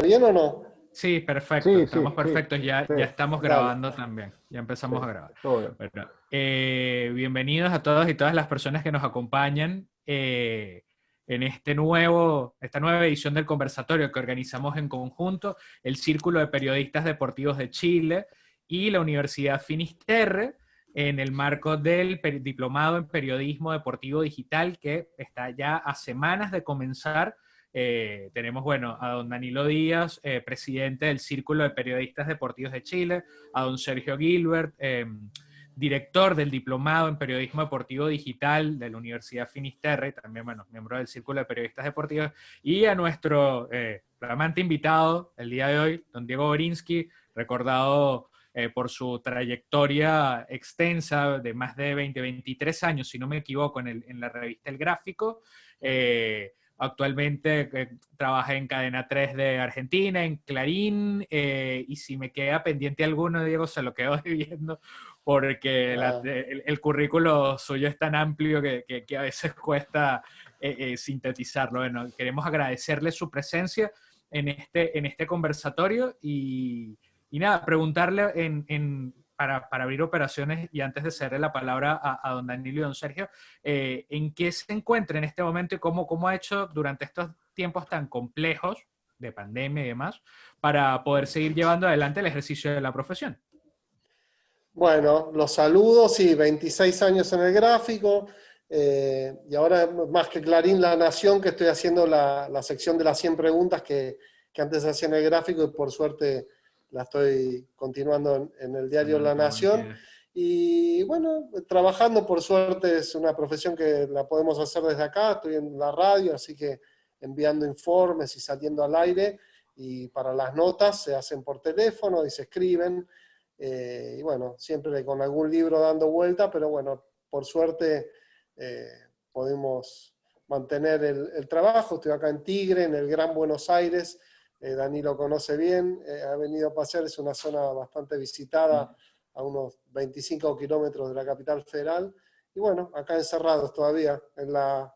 bien o no? Sí, perfecto, Sí, sí, estamos sí, perfectos, sí, ya estamos Dale. grabando también, ya sí, empezamos a grabar. todo bien. Bueno, bienvenidos a todos y todas las personas que nos acompañan en esta nueva edición del conversatorio que organizamos en conjunto el Círculo de Periodistas Deportivos de Chile y la Universidad Finisterre en el marco del Diplomado en Periodismo Deportivo Digital que está ya a semanas de comenzar. Tenemos, bueno, a don Danilo Díaz, presidente del Círculo de Periodistas Deportivos de Chile, a don Sergio Gilbert, director del Diplomado en Periodismo Deportivo Digital de la Universidad Finisterre, también, bueno, miembro del Círculo de Periodistas Deportivos, y a nuestro flamante invitado el día de hoy, don Diego Borinsky, recordado por su trayectoria extensa de más de 23 años, si no me equivoco, en la revista El Gráfico. Actualmente trabaja en Cadena 3 de Argentina, en Clarín, y si me queda pendiente alguno, Diego, se lo quedo debiendo, porque Ah, el currículo suyo es tan amplio que a veces cuesta sintetizarlo. Bueno, queremos agradecerle su presencia en este conversatorio y nada, preguntarle para abrir operaciones y antes de cederle la palabra a don Danilo y don Sergio, en qué se encuentra en este momento y cómo ha hecho durante estos tiempos tan complejos de pandemia y demás para poder seguir llevando adelante el ejercicio de la profesión. bueno, los saludos, sí, 26 años en el gráfico, y ahora más que Clarín, La Nación, que estoy haciendo la sección de las 100 preguntas que antes hacía en el gráfico y por suerte la estoy continuando en el diario La Nación. Y bueno, trabajando por suerte es una profesión que la podemos hacer desde acá, estoy en la radio, así que enviando informes y saliendo al aire, y para las notas se hacen por teléfono y se escriben. Y bueno, siempre con algún libro dando vuelta, pero bueno, por suerte eh, podemos mantener el trabajo. Estoy acá en Tigre, en el Gran Buenos Aires. Dani lo conoce bien, ha venido a pasear, es una zona bastante visitada, a unos 25 kilómetros de la capital federal. Y bueno, acá encerrados todavía, en la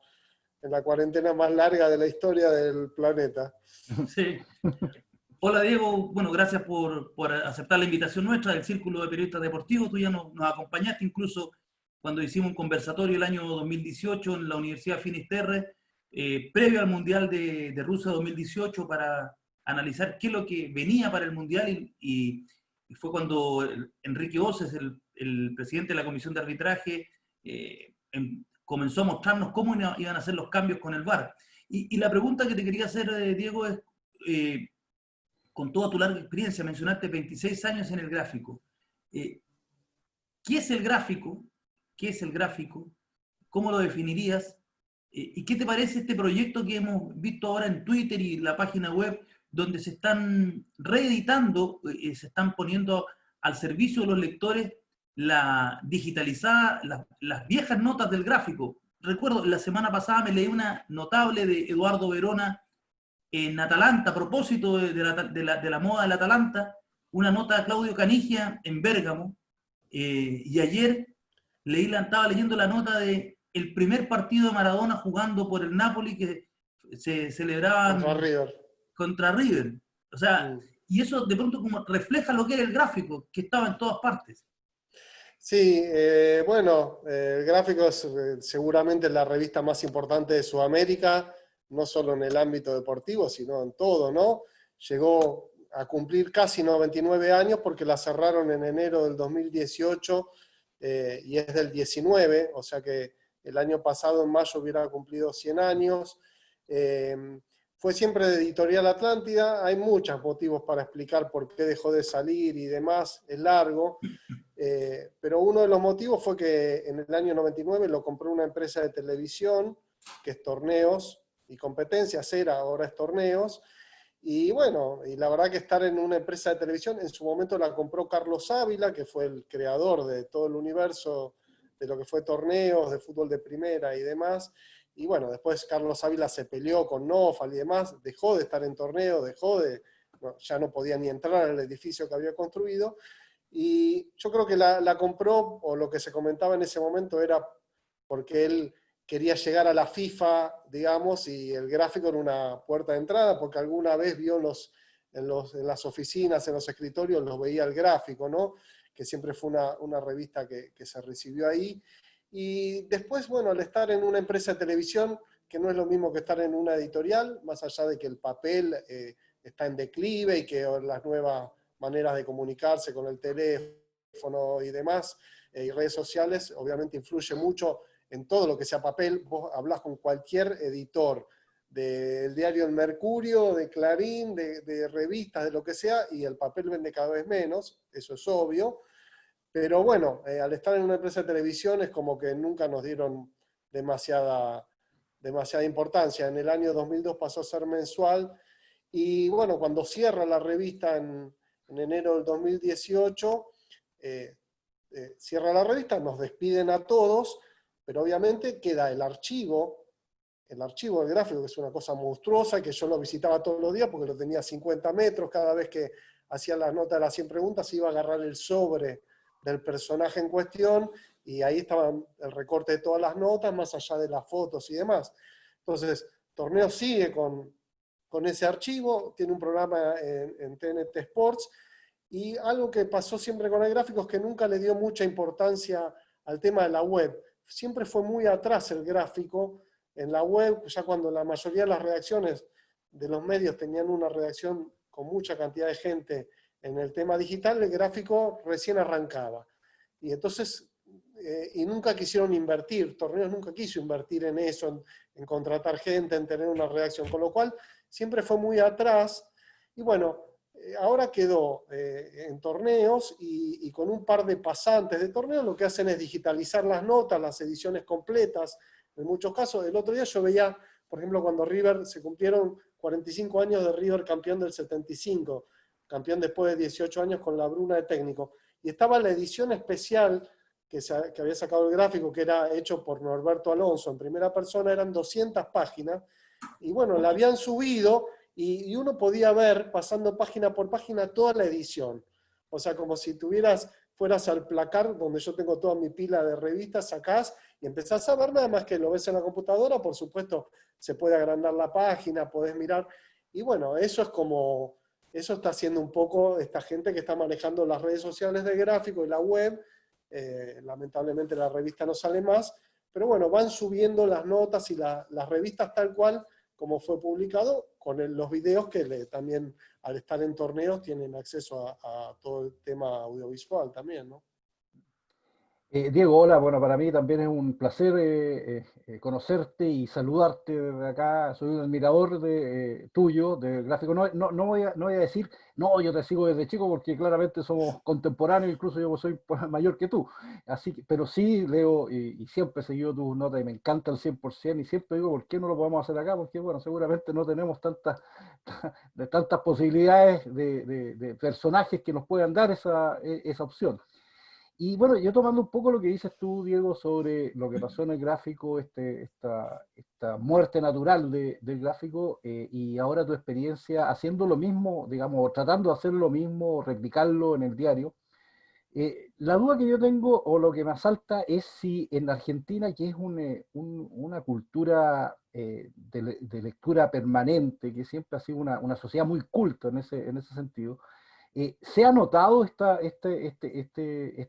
cuarentena más larga de la historia del planeta. Sí. Hola Diego, bueno, gracias por aceptar la invitación nuestra del Círculo de Periodistas Deportivos. Tú ya nos acompañaste incluso cuando hicimos un conversatorio el año 2018 en la Universidad Finisterre, previo al Mundial de Rusia 2018, para analizar qué es lo que venía para el Mundial y fue cuando Enrique Oces, el presidente de la Comisión de Arbitraje, comenzó a mostrarnos cómo iban a ser los cambios con el VAR. Y la pregunta que te quería hacer, Diego, es... con toda tu larga experiencia, mencionaste 26 años en el gráfico. ¿Qué es el gráfico? ¿Qué es el gráfico? ¿Cómo lo definirías? ¿Y qué te parece este proyecto que hemos visto ahora en Twitter y la página web, donde se están reeditando, se están poniendo al servicio de los lectores la digitalizada, las viejas notas del gráfico? Recuerdo, la semana pasada me leí una notable de Eduardo Verona en Atalanta, a propósito de la moda del Atalanta, una nota de Claudio Canigia en Bérgamo, y ayer estaba leyendo la nota de el primer partido de Maradona jugando por el Napoli que se Contra celebraban River. contra River. O sea, Mm. y eso de pronto como refleja lo que era el gráfico, que estaba en todas partes. Sí, bueno, el gráfico es seguramente la revista más importante de Sudamérica, no solo en el ámbito deportivo, sino en todo, ¿no? Llegó a cumplir casi 99 años porque la cerraron en enero del 2018 y es del 19, o sea que el año pasado, en mayo, hubiera cumplido 100 años. Eh, Fue siempre de Editorial Atlántida, hay muchos motivos para explicar por qué dejó de salir y demás, es largo. Pero uno de los motivos fue que en el año 99 lo compró una empresa de televisión, que es Torneos y Competencias, ahora es Torneos, y bueno, y la verdad que estar en una empresa de televisión, en su momento la compró Carlos Ávila, que fue el creador de todo el universo de lo que fue Torneos, de fútbol de primera y demás, y bueno, después Carlos Ávila se peleó con Nofal y demás, dejó de estar en Torneos, ya no podía ni entrar al edificio que había construido, y yo creo que la compró, o lo que se comentaba en ese momento era porque él quería llegar a la FIFA, digamos, y el gráfico era una puerta de entrada, porque alguna vez vio en las oficinas, en los escritorios, los veía el gráfico, ¿no? Que siempre fue una revista que se recibió ahí. Y después, bueno, al estar en una empresa de televisión, que no es lo mismo que estar en una editorial, más allá de que el papel está en declive y que las nuevas maneras de comunicarse con el teléfono y demás, y redes sociales, obviamente influye mucho en todo lo que sea papel. Vos hablás con cualquier editor del diario El Mercurio, de Clarín, de revistas, de lo que sea, y el papel vende cada vez menos, eso es obvio. Pero bueno, al estar en una empresa de televisión es como que nunca nos dieron demasiada importancia. En el año 2002 pasó a ser mensual, y bueno, cuando cierra la revista en enero del 2018, cierra la revista, nos despiden a todos, pero obviamente queda el archivo del gráfico, que es una cosa monstruosa, que yo lo visitaba todos los días porque lo tenía a 50 metros, cada vez que hacía las notas de las 100 preguntas iba a agarrar el sobre del personaje en cuestión, y ahí estaba el recorte de todas las notas, más allá de las fotos y demás. Entonces, Torneo sigue con ese archivo, tiene un programa en TNT Sports, y algo que pasó siempre con el gráfico es que nunca le dio mucha importancia al tema de la web. Siempre fue muy atrás el gráfico en la web, ya cuando la mayoría de las redacciones de los medios tenían una redacción con mucha cantidad de gente en el tema digital, el gráfico recién arrancaba. Y entonces, y nunca quisieron invertir, Torneos nunca quiso invertir en eso, en contratar gente, en tener una redacción, con lo cual siempre fue muy atrás. Y bueno, ahora quedó en Torneos, y con un par de pasantes de Torneos lo que hacen es digitalizar las notas, las ediciones completas, en muchos casos. El otro día yo veía, por ejemplo, cuando River, se cumplieron 45 años de River campeón del 75, campeón después de 18 años con la Bruna de técnico, y estaba la edición especial que había sacado el gráfico, que era hecho por Norberto Alonso en primera persona, eran 200 páginas, y bueno, la habían subido, y uno podía ver, pasando página por página, toda la edición. O sea, como si fueras al placar donde yo tengo toda mi pila de revistas, sacás y empezás a ver, nada más que lo ves en la computadora. Por supuesto, se puede agrandar la página, podés mirar, y bueno, eso está haciendo un poco esta gente que está manejando las redes sociales de gráfico y la web. Lamentablemente la revista no sale más, pero bueno, van subiendo las notas y las revistas tal cual como fue publicado, con los videos que también, al estar en Torneos, tienen acceso a todo el tema audiovisual también, ¿no? Diego, hola, bueno, para mí también es un placer conocerte y saludarte desde acá. Soy un admirador tuyo, del gráfico. No voy a decir, no, yo te sigo desde chico, porque claramente somos contemporáneos, incluso yo soy mayor que tú. Así que, pero sí leo y siempre he seguido tus notas y me encanta al 100%, y siempre digo, ¿por qué no lo podemos hacer acá? Porque, bueno, seguramente no tenemos tantas posibilidades de personajes que nos puedan dar esa opción. Y bueno, yo tomando un poco lo que dices tú, Diego, sobre lo que pasó en el gráfico, esta muerte natural del gráfico, y ahora tu experiencia haciendo lo mismo, digamos, tratando de hacer lo mismo, replicarlo en el diario. La duda que yo tengo, o lo que me asalta, es si en Argentina, que es una cultura de lectura permanente, que siempre ha sido una sociedad muy culta en ese sentido, ¿se ha notado este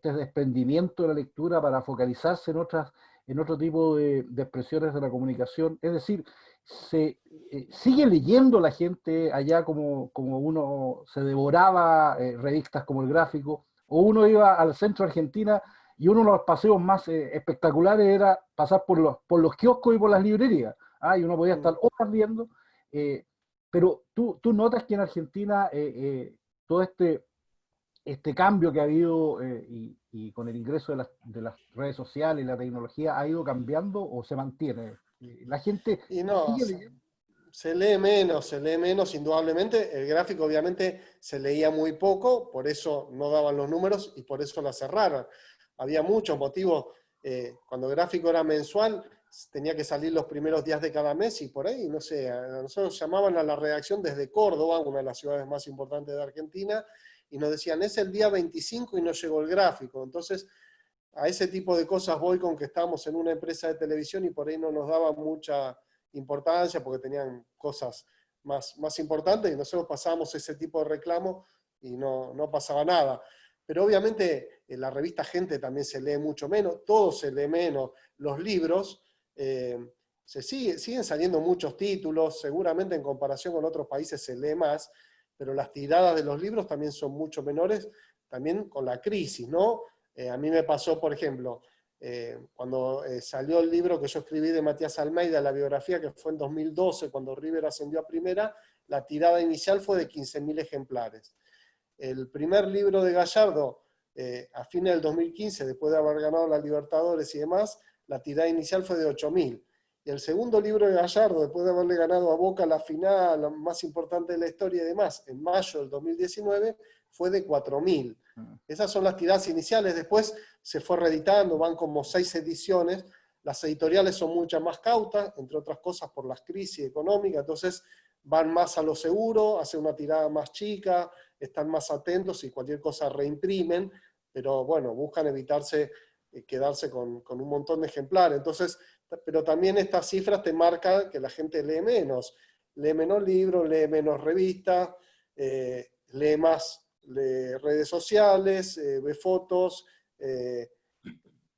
desprendimiento de la lectura para focalizarse en otro tipo de expresiones de la comunicación? Es decir, ¿sigue leyendo la gente allá como uno se devoraba revistas como El Gráfico? ¿O uno iba al centro de Argentina y uno de los paseos más espectaculares era pasar por los kioscos y por las librerías? Y uno podía estar horas viendo. Pero tú notas que en Argentina todo este cambio que ha habido, y con el ingreso de las redes sociales y la tecnología, ¿ha ido cambiando o se mantiene? La gente Y no, sigue leyendo. se lee menos, indudablemente. El gráfico obviamente se leía muy poco, por eso no daban los números y por eso la cerraron. Había muchos motivos. Cuando el gráfico era mensual, tenía que salir los primeros días de cada mes, y por ahí, no sé, a nosotros llamaban a la redacción desde Córdoba, una de las ciudades más importantes de Argentina, y nos decían, es el día 25 y no llegó el gráfico. Entonces, a ese tipo de cosas voy, con que estábamos en una empresa de televisión y por ahí no nos daba mucha importancia porque tenían cosas más importantes, y nosotros pasábamos ese tipo de reclamo y no pasaba nada. Pero obviamente en la revista Gente también se lee mucho menos, todo se lee menos, los libros, siguen saliendo muchos títulos, seguramente en comparación con otros países se lee más, pero las tiradas de los libros también son mucho menores, también con la crisis, ¿no? A mí me pasó, por ejemplo, cuando salió el libro que yo escribí de Matías Almeida, la biografía, que fue en 2012, cuando River ascendió a primera, la tirada inicial fue de 15.000 ejemplares. El primer libro de Gallardo, a fines del 2015, después de haber ganado la Libertadores y demás, la tirada inicial fue de 8.000. Y el segundo libro de Gallardo, después de haberle ganado a Boca la final, la más importante de la historia y demás, en mayo del 2019, fue de 4.000. Esas son las tiradas iniciales, después se fue reeditando, van como 6 ediciones, las editoriales son muchas más cautas, entre otras cosas por las crisis económicas, entonces van más a lo seguro, hacen una tirada más chica, están más atentos y cualquier cosa reimprimen, pero bueno, buscan evitarse quedarse con un montón de ejemplares. Entonces, pero también estas cifras te marcan que la gente lee menos libros, lee menos revistas, lee más redes sociales, ve fotos,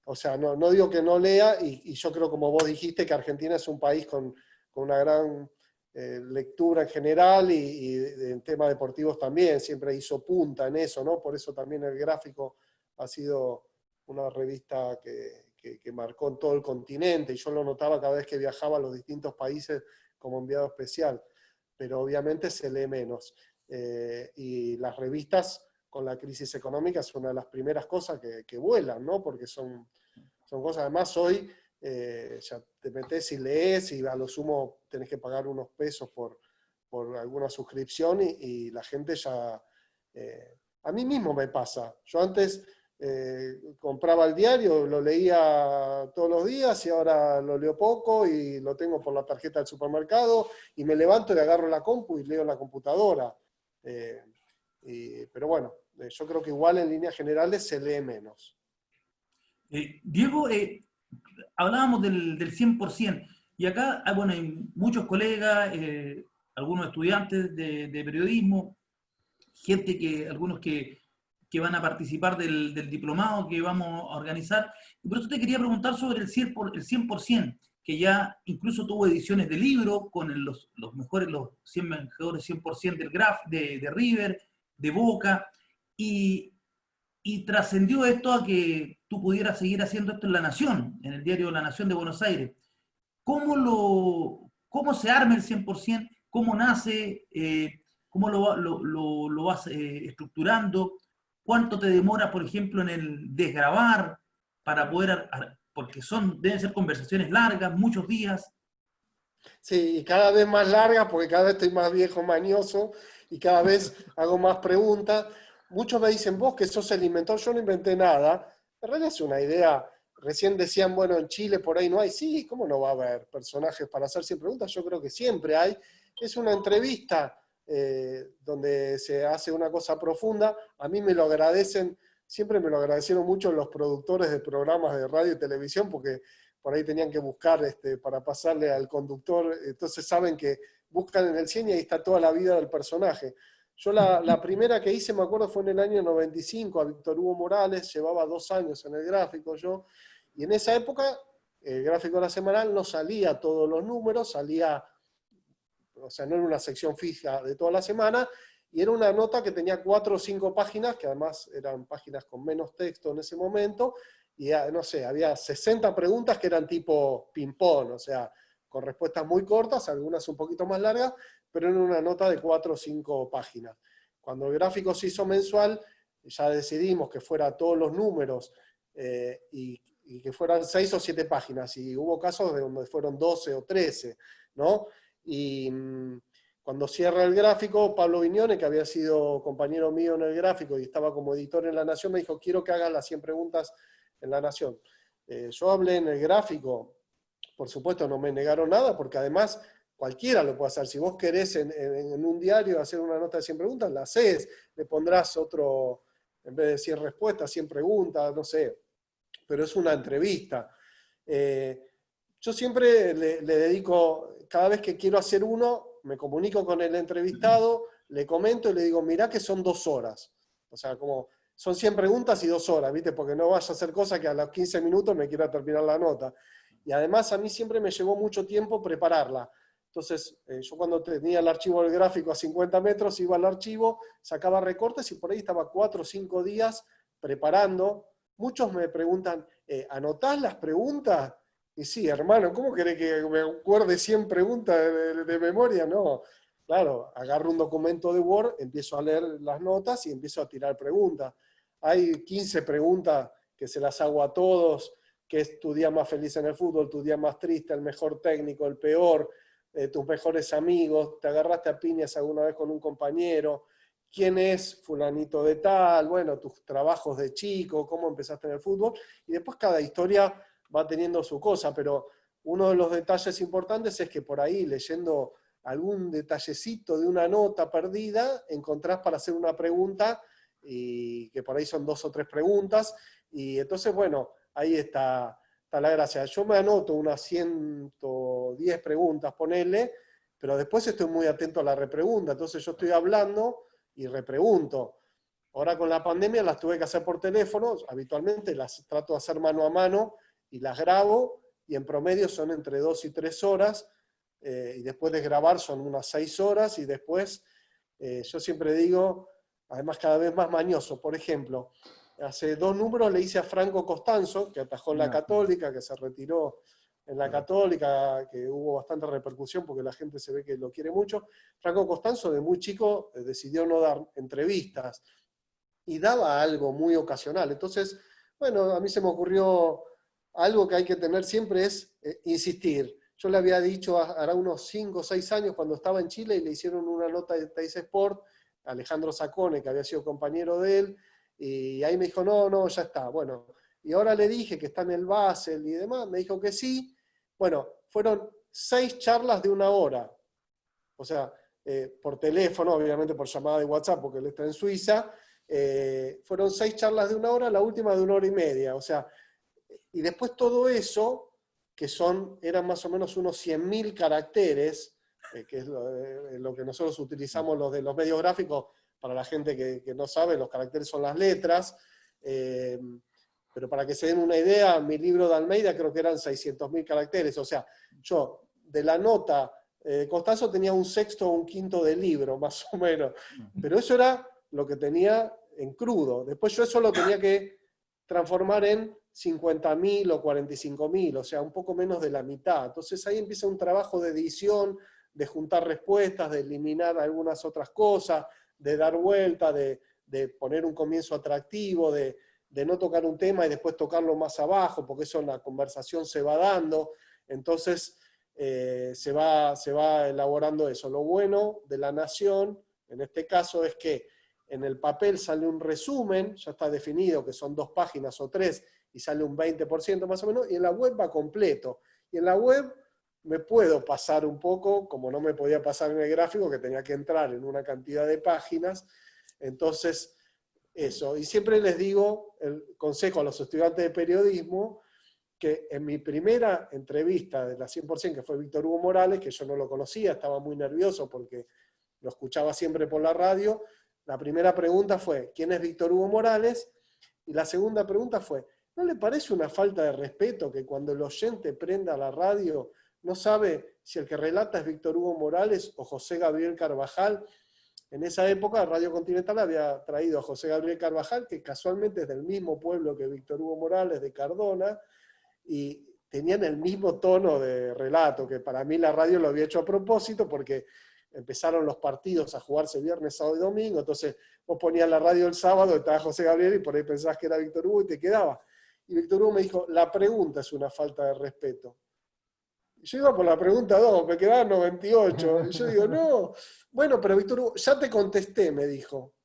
o sea, no digo que no lea, y yo creo, como vos dijiste, que Argentina es un país con una gran lectura en general, y en temas deportivos también, siempre hizo punta en eso, ¿no? Por eso también el Gráfico ha sido una revista que marcó en todo el continente, y yo lo notaba cada vez que viajaba a los distintos países como enviado especial, pero obviamente se lee menos. Y las revistas con la crisis económica es una de las primeras cosas que vuelan, ¿no? Porque son cosas, además hoy ya te metes y lees, y a lo sumo tenés que pagar unos pesos por alguna suscripción, y la gente ya... a mí mismo me pasa. Yo antes compraba el diario, lo leía todos los días, y ahora lo leo poco, y lo tengo por la tarjeta del supermercado, y me levanto y agarro la compu y leo en la computadora. Pero bueno, yo creo que igual en líneas generales se lee menos. Diego, hablábamos del 100%, y acá, bueno, hay muchos colegas, algunos estudiantes de periodismo, algunos que van a participar del diplomado que vamos a organizar, y por eso te quería preguntar sobre el 100%, que ya incluso tuvo ediciones de libro con los 100 mejores 100% del Graf, de River, de Boca, y trascendió esto a que tú pudieras seguir haciendo esto en La Nación, en el diario La Nación de Buenos Aires. ¿Cómo se arma el 100%? ¿Cómo nace? ¿Cómo lo vas estructurando? ¿Cuánto te demora, por ejemplo, en el desgrabar para poder, porque deben ser conversaciones largas, muchos días? Sí, y cada vez más largas, porque cada vez estoy más viejo, mañoso, y cada vez hago más preguntas. Muchos me dicen, vos que sos el inventor, yo no inventé nada. En realidad es una idea. Recién decían, bueno, en Chile por ahí no hay. Sí, ¿cómo no va a haber personajes para hacer 100 preguntas? Yo creo que siempre hay. Es una entrevista donde se hace una cosa profunda. A mí me lo agradecen, siempre me lo agradecieron mucho los productores de programas de radio y televisión, porque por ahí tenían que buscar para pasarle al conductor, entonces saben que buscan en el 100 y ahí está toda la vida del personaje. Yo la primera que hice, me acuerdo, fue en el año 95, a Víctor Hugo Morales, llevaba 2 años en el Gráfico yo, y en esa época el Gráfico de la Semanal no salía todos los números, salía, o sea, no era una sección fija de toda la semana, y era una nota que tenía 4 o 5 páginas, que además eran páginas con menos texto en ese momento, y no sé, había 60 preguntas que eran tipo ping-pong, o sea, con respuestas muy cortas, algunas un poquito más largas, pero en una nota de 4 o 5 páginas. Cuando el Gráfico se hizo mensual, ya decidimos que fuera todos los números, y que fueran 6 o 7 páginas, y hubo casos de donde fueron 12 o 13, ¿no? Y cuando cierra el Gráfico, Pablo Viñone, que había sido compañero mío en el Gráfico y estaba como editor en La Nación, me dijo, quiero que hagas las 100 preguntas en La Nación. Yo hablé en el Gráfico, por supuesto no me negaron nada, porque además cualquiera lo puede hacer. Si vos querés en un diario hacer una nota de 100 preguntas, la haces, le pondrás otro, en vez de 100 respuestas, 100 preguntas, no sé, pero es una entrevista. Yo siempre le dedico, cada vez que quiero hacer uno, me comunico con el entrevistado, le comento y le digo, mirá que son 2 horas. O sea, como son 100 preguntas y 2 horas, ¿viste? Porque no vaya a hacer cosas que a los 15 minutos me quiera terminar la nota. Y además a mí siempre me llevó mucho tiempo prepararla. Entonces, yo cuando tenía el archivo del gráfico a 50 metros, iba al archivo, sacaba recortes y por ahí estaba 4 o 5 días preparando. Muchos me preguntan, ¿anotás las preguntas? Y sí, hermano, ¿cómo querés que me acuerde 100 preguntas de memoria? No, claro, agarro un documento de Word, empiezo a leer las notas y empiezo a tirar preguntas. Hay 15 preguntas que se las hago a todos, que es tu día más feliz en el fútbol, tu día más triste, el mejor técnico, el peor, tus mejores amigos, te agarraste a piñas alguna vez con un compañero, quién es fulanito de tal, bueno, tus trabajos de chico, cómo empezaste en el fútbol, y después cada historia va teniendo su cosa, pero uno de los detalles importantes es que por ahí, leyendo algún detallecito de una nota perdida, encontrás para hacer una pregunta, y que por ahí son 2 o 3 preguntas, y entonces, bueno, ahí está la gracia. Yo me anoto unas 110 preguntas, ponele, pero después estoy muy atento a la repregunta, entonces yo estoy hablando y repregunto. Ahora con la pandemia las tuve que hacer por teléfono, habitualmente las trato de hacer mano a mano y las grabo, y en promedio son entre 2 y 3 horas, y después de grabar son unas 6 horas, y después, yo siempre digo, además cada vez más mañoso, por ejemplo, hace 2 números le hice a Franco Costanzo, que atajó en la Católica, que se retiró en la Católica, que hubo bastante repercusión porque la gente se ve que lo quiere mucho. Franco Costanzo, de muy chico, decidió no dar entrevistas, y daba algo muy ocasional. Entonces, bueno, a mí se me ocurrió algo que hay que tener siempre es insistir. Yo le había dicho hará unos 5 o 6 años cuando estaba en Chile y le hicieron una nota de Teis Sport, Alejandro Sacone, que había sido compañero de él, y ahí me dijo, no, ya está. Bueno, y ahora le dije que está en el Basel y demás, me dijo que sí. Bueno, fueron 6 charlas de 1 hora. O sea, por teléfono, obviamente por llamada de WhatsApp, porque él está en Suiza. Fueron 6 charlas de 1 hora, la última de 1 hora y media. O sea, y después todo eso, que eran más o menos unos 100.000 caracteres, que es lo que nosotros utilizamos los de los medios gráficos, para la gente que no sabe, los caracteres son las letras, pero para que se den una idea, mi libro de Almeida creo que eran 600.000 caracteres, o sea, yo de la nota Costanzo tenía 1/6 o 1/5 del libro, más o menos, pero eso era lo que tenía en crudo. Después yo eso lo tenía que transformar en 50.000 o 45.000, o sea, un poco menos de la mitad. Entonces ahí empieza un trabajo de edición, de juntar respuestas, de eliminar algunas otras cosas, de dar vuelta, de poner un comienzo atractivo, de no tocar un tema y después tocarlo más abajo, porque eso en la conversación se va dando. Entonces se va elaborando eso. Lo bueno de La Nación, en este caso, es que en el papel sale un resumen, ya está definido que son 2 páginas o 3, y sale un 20% más o menos, y en la web va completo. Y en la web me puedo pasar un poco, como no me podía pasar en el gráfico, que tenía que entrar en una cantidad de páginas. Entonces, eso. Y siempre les digo el consejo a los estudiantes de periodismo, que en mi primera entrevista de la 100%, que fue Víctor Hugo Morales, que yo no lo conocía, estaba muy nervioso porque lo escuchaba siempre por la radio, la primera pregunta fue, ¿quién es Víctor Hugo Morales? Y la segunda pregunta fue, ¿no le parece una falta de respeto que cuando el oyente prenda la radio no sabe si el que relata es Víctor Hugo Morales o José Gabriel Carvajal? En esa época Radio Continental había traído a José Gabriel Carvajal, que casualmente es del mismo pueblo que Víctor Hugo Morales, de Cardona, y tenían el mismo tono de relato, que para mí la radio lo había hecho a propósito, porque empezaron los partidos a jugarse viernes, sábado y domingo, entonces vos ponías la radio el sábado, estaba José Gabriel, y por ahí pensabas que era Víctor Hugo y te quedaba. Y Víctor Hugo me dijo, la pregunta es una falta de respeto. Y yo iba por la pregunta 2, me quedaban 98. Y yo digo, no, bueno, pero Víctor Hugo, ya te contesté, me dijo.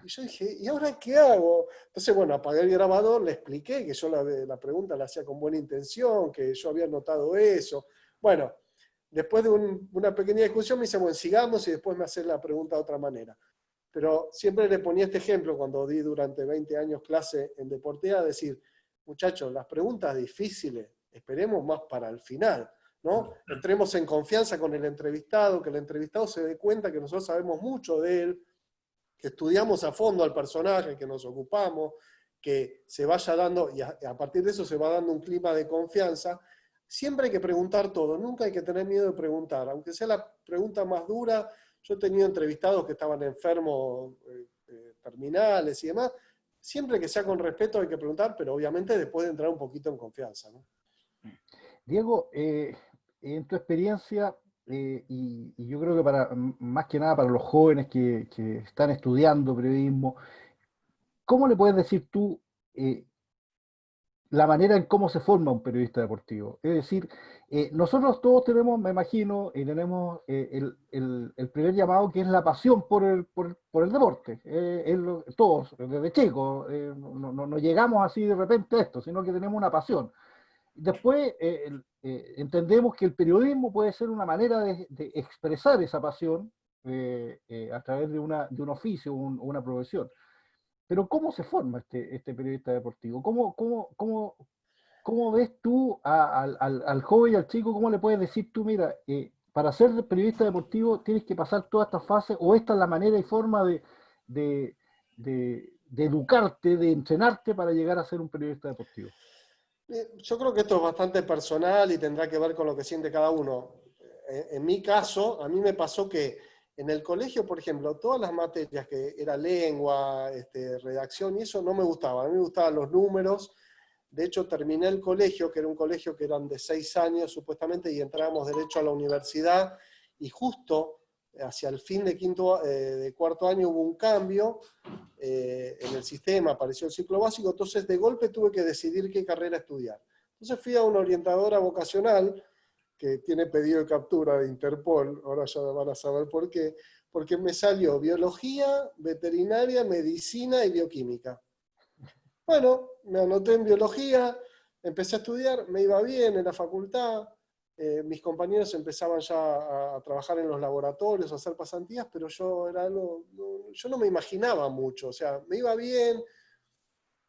Y yo dije, ¿y ahora qué hago? Entonces, bueno, apagué el grabador, le expliqué que yo la pregunta la hacía con buena intención, que yo había notado eso. Bueno, después de una pequeña discusión me dice, bueno, sigamos y después me haces la pregunta de otra manera. Pero siempre le ponía este ejemplo cuando di durante 20 años clase en Deportea, decir, muchachos, las preguntas difíciles, esperemos más para el final. ¿no? Entremos en confianza con el entrevistado, que el entrevistado se dé cuenta que nosotros sabemos mucho de él, que estudiamos a fondo al personaje, que nos ocupamos, que se vaya dando, y a partir de eso se va dando un clima de confianza. Siempre hay que preguntar todo, nunca hay que tener miedo de preguntar, aunque sea la pregunta más dura. Yo he tenido entrevistados que estaban enfermos terminales y demás. Siempre que sea con respeto hay que preguntar, pero obviamente después de entrar un poquito en confianza, ¿no? Diego, en tu experiencia, y yo creo que más que nada para los jóvenes que están estudiando periodismo, ¿cómo le puedes decir tú la manera en cómo se forma un periodista deportivo? Es decir, nosotros todos tenemos, me imagino, y tenemos el primer llamado, que es la pasión por el deporte. Todos, desde chicos, no llegamos así de repente a esto, sino que tenemos una pasión. Después entendemos que el periodismo puede ser una manera de expresar esa pasión a través de un oficio, una profesión. Pero ¿cómo se forma este periodista deportivo? ¿Cómo ves tú al joven y al chico? ¿Cómo le puedes decir tú, mira, para ser periodista deportivo tienes que pasar todas estas fases, o esta es la manera y forma de, de educarte, de entrenarte para llegar a ser un periodista deportivo? Yo creo que esto es bastante personal y tendrá que ver con lo que siente cada uno. En mi caso, a mí me pasó que en el colegio, por ejemplo, todas las materias que era lengua, redacción y eso no me gustaban. A mí me gustaban los números. De hecho, terminé el colegio, que era un colegio que eran de 6 años supuestamente, y entrábamos derecho a la universidad, y justo hacia el fin de cuarto año hubo un cambio en el sistema, apareció el ciclo básico, entonces de golpe tuve que decidir qué carrera estudiar. Entonces fui a una orientadora vocacional, que tiene pedido de captura de Interpol, ahora ya van a saber por qué, porque me salió biología, veterinaria, medicina y bioquímica. Bueno, me anoté en biología, empecé a estudiar, me iba bien en la facultad, mis compañeros empezaban ya a trabajar en los laboratorios, a hacer pasantías, pero yo no me imaginaba mucho, o sea, me iba bien,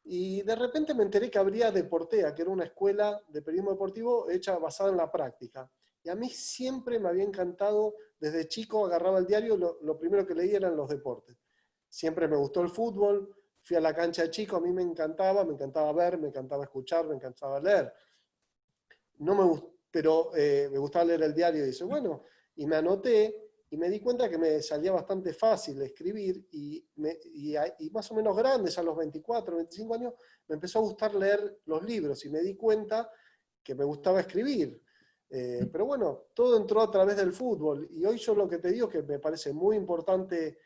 y de repente me enteré que habría Deportea, que era una escuela de periodismo deportivo basada en la práctica. Y a mí siempre me había encantado, desde chico agarraba el diario, lo primero que leía eran los deportes. Siempre me gustó el fútbol, fui a la cancha de chico, a mí me encantaba ver, me encantaba escuchar, me encantaba leer. Pero me gustaba leer el diario y dice, bueno, y me anoté y me di cuenta que me salía bastante fácil escribir y más o menos grande, ya a los 24, 25 años, me empezó a gustar leer los libros y me di cuenta que me gustaba escribir. Pero bueno, todo entró a través del fútbol, y hoy yo lo que te digo es que me parece muy importante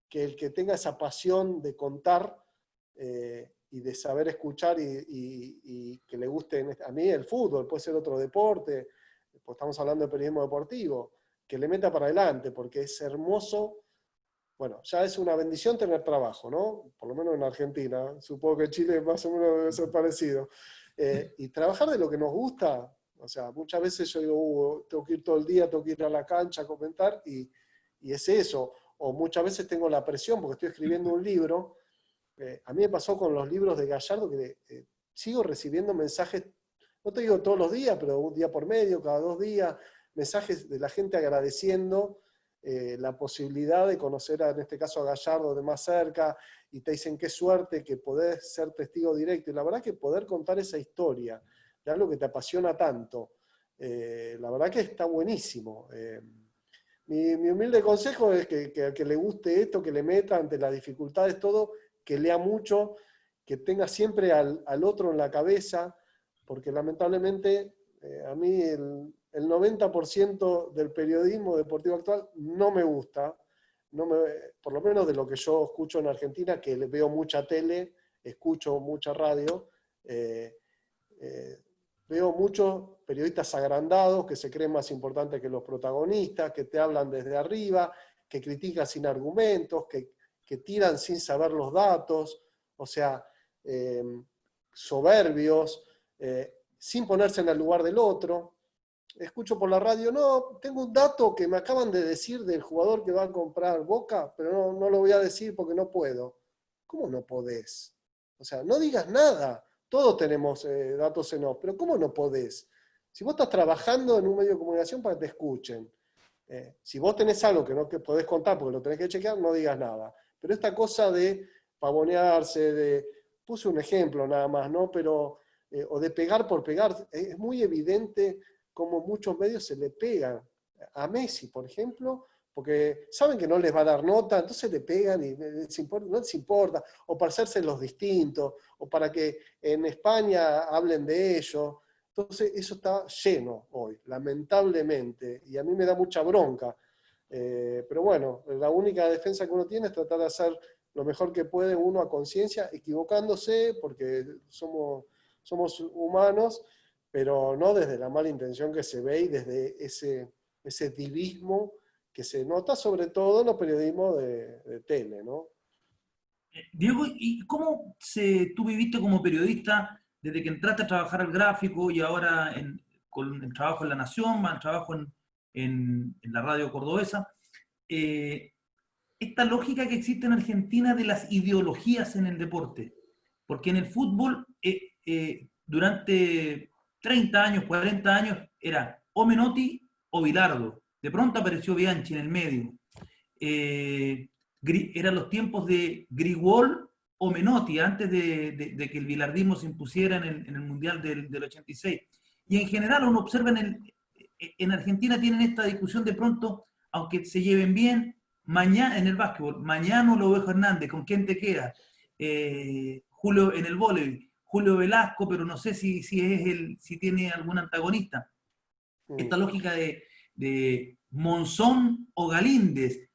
que el que tenga esa pasión de contar y de saber escuchar y que le guste, a mí el fútbol, puede ser otro deporte, pues estamos hablando de periodismo deportivo, que le meta para adelante, porque es hermoso. Bueno, ya es una bendición tener trabajo, ¿no? Por lo menos en Argentina, supongo que en Chile más o menos debe ser parecido. Y trabajar de lo que nos gusta, o sea, muchas veces yo digo, tengo que ir todo el día, tengo que ir a la cancha a comentar, y es eso. O muchas veces tengo la presión porque estoy escribiendo un libro. A mí me pasó con los libros de Gallardo que sigo recibiendo mensajes, no te digo todos los días, pero un día por medio, cada 2 días, mensajes de la gente agradeciendo la posibilidad de conocer, en este caso a Gallardo de más cerca, y te dicen qué suerte que podés ser testigo directo. Y la verdad que poder contar esa historia de algo que te apasiona tanto, la verdad que está buenísimo. Mi humilde consejo es que al que le guste esto, que le meta ante las dificultades todo, que lea mucho, que tenga siempre al otro en la cabeza, porque lamentablemente a mí el 90% del periodismo deportivo actual no me gusta, por lo menos de lo que yo escucho en Argentina, que veo mucha tele, escucho mucha radio, veo muchos periodistas agrandados que se creen más importantes que los protagonistas, que te hablan desde arriba, que critican sin argumentos, que tiran sin saber los datos, o sea, soberbios, sin ponerse en el lugar del otro. Escucho por la radio, no, tengo un dato que me acaban de decir del jugador que va a comprar Boca, pero no lo voy a decir porque no puedo. ¿Cómo no podés? O sea, no digas nada. Todos tenemos datos en off, pero ¿cómo no podés? Si vos estás trabajando en un medio de comunicación para que te escuchen, si vos tenés algo que no que podés contar porque lo tenés que chequear, no digas nada. Pero esta cosa de pavonearse, puse un ejemplo nada más, ¿no? Pero, o de pegar por pegar, es muy evidente cómo muchos medios se le pegan. A Messi, por ejemplo, porque saben que no les va a dar nota, entonces le pegan y no les importa, o para hacerse los distintos, o para que en España hablen de ellos. Entonces eso está lleno hoy, lamentablemente, y a mí me da mucha bronca. Pero bueno, la única defensa que uno tiene es tratar de hacer lo mejor que puede uno a conciencia, equivocándose, porque somos humanos, pero no desde la mala intención que se ve y desde ese divismo que se nota sobre todo en los periodismos de tele, ¿no? Diego, ¿y cómo tú viviste como periodista desde que entraste a trabajar al gráfico y ahora con el trabajo en La Nación, más el trabajo en la radio cordobesa? Esta lógica que existe en Argentina de las ideologías en el deporte. Porque en el fútbol, durante 30 años, 40 años, era o Menotti o Bilardo. De pronto apareció Bianchi en el medio. Eran los tiempos de Grigol o Menotti, antes de que el bilardismo se impusiera en el Mundial del 86. Y en general uno observa en Argentina tienen esta discusión de pronto, aunque se lleven bien, mañana en el básquetbol, mañana lo Ovejo Hernández, ¿con quién te queda? Julio en el vóley, Julio Velasco, pero no sé si tiene algún antagonista. Esta lógica de Monzón o Galíndez.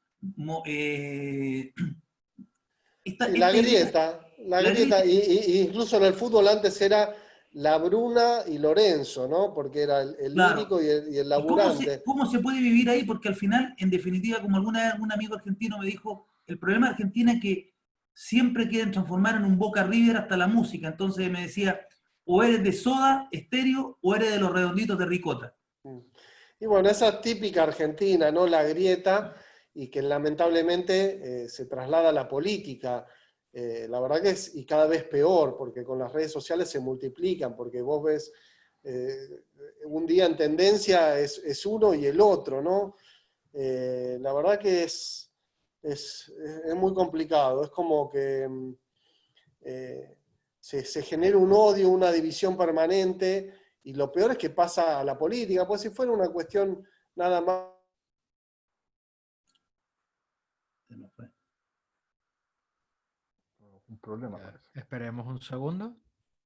La grieta, y incluso en el fútbol antes era La Bruna y Lorenzo, ¿no? Porque era el claro, lírico y el laburante. ¿Cómo se puede vivir ahí? Porque al final, en definitiva, como alguna vez un amigo argentino me dijo, el problema de Argentina es que siempre quieren transformar en un Boca River hasta la música. Entonces me decía, o eres de Soda Estéreo o eres de los Redonditos de Ricota. Y bueno, esa típica argentina, ¿no? La grieta, y que lamentablemente se traslada a la política. La verdad que y cada vez peor, porque con las redes sociales se multiplican, porque vos ves un día en tendencia es uno y el otro, ¿no? La verdad que es muy complicado, es como que se genera un odio, una división permanente, y lo peor es que pasa a la política, pues si fuera una cuestión nada más... Un problema parece. Esperemos un segundo.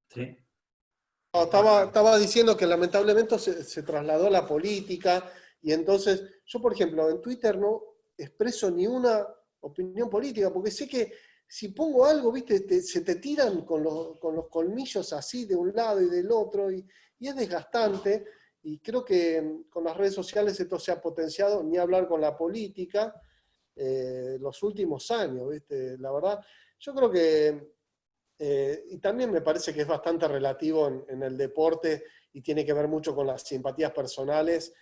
Sí. No, estaba diciendo que lamentablemente se trasladó a la política, y entonces yo, por ejemplo, en Twitter no expreso ni una opinión política, porque sé que si pongo algo, viste, se te tiran con los colmillos así de un lado y del otro, y es desgastante, y creo que con las redes sociales esto se ha potenciado, ni hablar con la política, los últimos años, viste, la verdad, yo creo que... y también me parece que es bastante relativo en el deporte y tiene que ver mucho con las simpatías personales,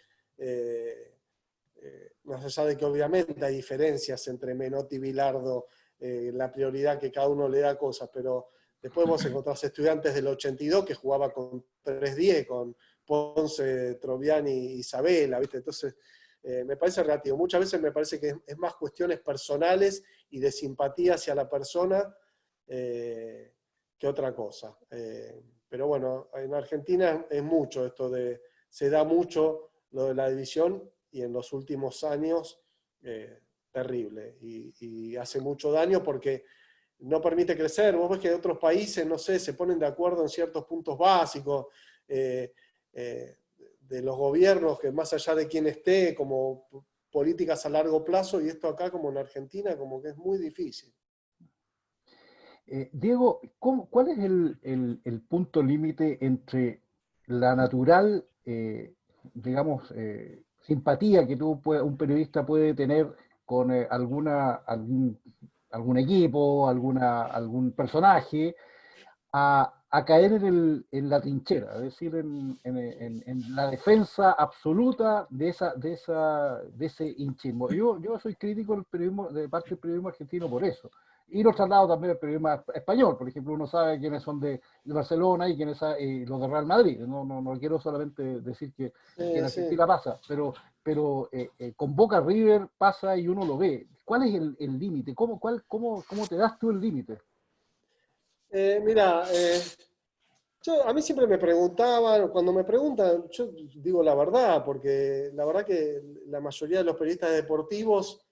más allá de que obviamente hay diferencias entre Menotti y Bilardo, la prioridad que cada uno le da a cosas, pero después vos encontrás estudiantes del 82 que jugaba con 3-10, con Ponce, Troviani y Isabela, ¿viste? Entonces, me parece relativo. Muchas veces me parece que es más cuestiones personales y de simpatía hacia la persona, que otra cosa. Pero bueno, en Argentina es mucho esto se da mucho lo de la división, y en los últimos años terrible, y hace mucho daño porque no permite crecer. Vos ves que en otros países, no sé, se ponen de acuerdo en ciertos puntos básicos de los gobiernos, que más allá de quién esté, como políticas a largo plazo, y esto acá como en Argentina como que es muy difícil. Diego, ¿cuál es el punto límite entre la natural, digamos, simpatía que un periodista puede tener con algún equipo, algún personaje, a caer en la trinchera, es decir, en la defensa absoluta de ese hinchismo? Yo soy crítico del periodismo, de parte del periodismo argentino por eso. Y los traslado también al periodismo español. Por ejemplo, uno sabe quiénes son de Barcelona y quiénes los de Real Madrid. No quiero solamente decir que en Sí. Argentina pasa, pero con Boca River pasa y uno lo ve. ¿Cuál es el límite? ¿Cómo te das tú el límite? Mira, a mí siempre me preguntaban, cuando me preguntan, yo digo la verdad, porque la verdad que la mayoría de los periodistas deportivos,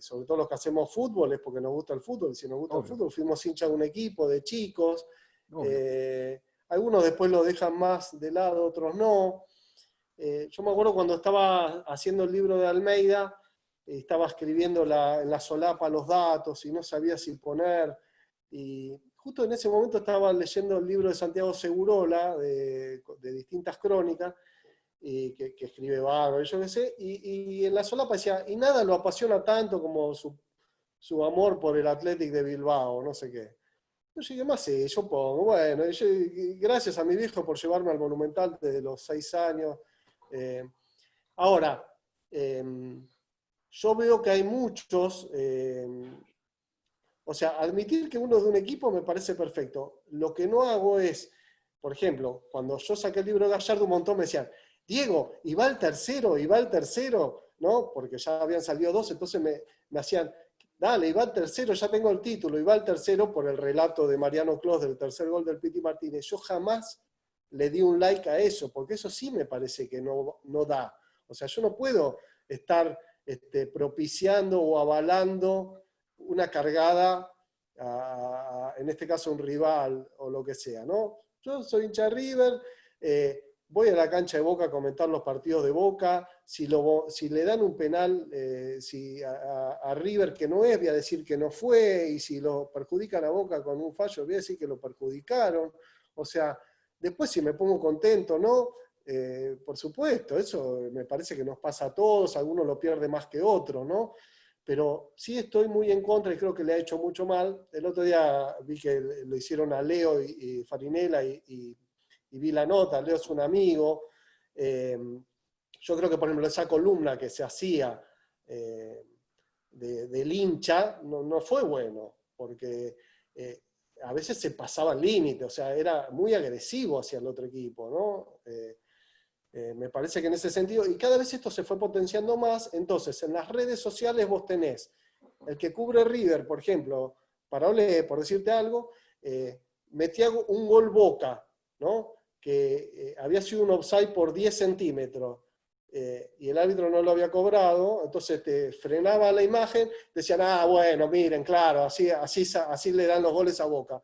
sobre todo los que hacemos fútbol, es porque nos gusta el fútbol, y si nos gusta el Obvio, fútbol, fuimos hinchas de un equipo de chicos, obvio. algunos después lo dejan más de lado, otros no. Yo me acuerdo cuando estaba haciendo el libro de Almeida, estaba escribiendo en la solapa los datos y no sabía si poner. Y justo en ese momento estaba leyendo el libro de Santiago Segurola, de distintas crónicas, y que escribe bárbaro, y yo qué sé, y en la solapa decía, y nada lo apasiona tanto como su amor por el Athletic de Bilbao, no sé qué. Yo dije, más sí, yo pongo, bueno, gracias a mi viejo por llevarme al Monumental desde los 6 años. Eh, Ahora, yo veo que hay muchos, o sea, admitir que uno es de un equipo me parece perfecto. Lo que no hago es, por ejemplo, cuando yo saqué el libro de Gallardo, un montón me decían, Diego, y va el tercero, ¿no? Porque ya habían salido dos, entonces me hacían, dale, y va el tercero, ya tengo el título, y va el tercero por el relato de Mariano Clos del tercer gol del Piti Martínez. Yo jamás le di un like a eso, porque eso sí me parece que no da. O sea, yo no puedo estar propiciando o avalando una cargada, en este caso un rival o lo que sea, ¿no? Yo soy hincha de River, voy a la cancha de Boca a comentar los partidos de Boca, si le dan un penal a River que no es, voy a decir que no fue, y si lo perjudican a Boca con un fallo, voy a decir que lo perjudicaron. O sea, después si me pongo contento, ¿no? Por supuesto, eso me parece que nos pasa a todos, algunos lo pierden más que otros, ¿no? Pero sí estoy muy en contra y creo que le ha hecho mucho mal. El otro día vi que lo hicieron a Leo y Farinella y vi la nota. Leo es un amigo. Yo creo que, por ejemplo, esa columna que se hacía del hincha no fue bueno, porque a veces se pasaba el límite, o sea, era muy agresivo hacia el otro equipo, ¿no? Me parece que en ese sentido, y cada vez esto se fue potenciando más, entonces en las redes sociales vos tenés el que cubre River, por ejemplo, para Olé, por decirte algo, metía un gol Boca, ¿no? Que había sido un offside por 10 centímetros, y el árbitro no lo había cobrado, entonces te frenaba la imagen, decían, bueno, miren, claro, así le dan los goles a Boca.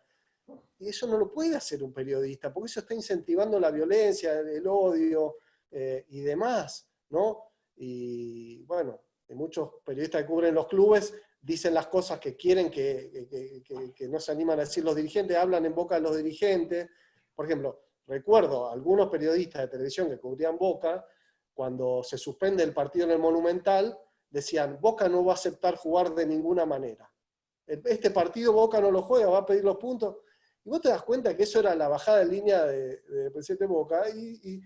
Y eso no lo puede hacer un periodista, porque eso está incentivando la violencia, el odio y demás, ¿no? Y bueno, muchos periodistas que cubren los clubes dicen las cosas que quieren que no se animan a decir los dirigentes, hablan en boca de los dirigentes. Por ejemplo, recuerdo algunos periodistas de televisión que cubrían Boca, cuando se suspende el partido en el Monumental, decían, Boca no va a aceptar jugar de ninguna manera. Este partido Boca no lo juega, va a pedir los puntos. Y vos te das cuenta que eso era la bajada de línea de presidente Boca, y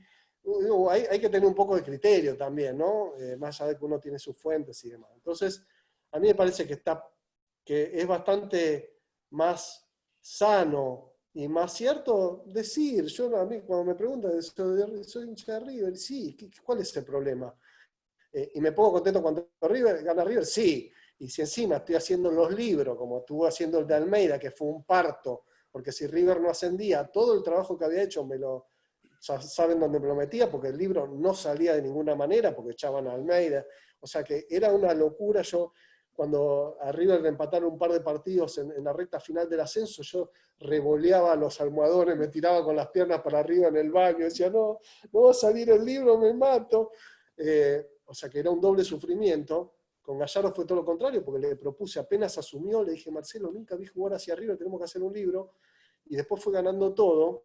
hay que tener un poco de criterio también, ¿no? Más allá de que uno tiene sus fuentes y demás. Entonces, a mí me parece que es bastante más sano y más cierto decir, a mí cuando me preguntan, soy hincha de River, sí, ¿cuál es el problema? Y me pongo contento cuando gana River, sí. Y si encima estoy haciendo los libros, como estuvo haciendo el de Almeida, que fue un parto, porque si River no ascendía, todo el trabajo que había hecho saben dónde me lo metía, porque el libro no salía de ninguna manera, porque echaban a Almeida. O sea que era una locura. Yo, cuando a River le empataron un par de partidos en la recta final del ascenso, yo revoleaba los almohadones, me tiraba con las piernas para arriba en el baño, decía, no va a salir el libro, me mato. O sea que era un doble sufrimiento. Con Gallardo fue todo lo contrario, porque le propuse, apenas asumió, le dije, Marcelo, nunca vi jugar hacia arriba, tenemos que hacer un libro. Y después fue ganando todo,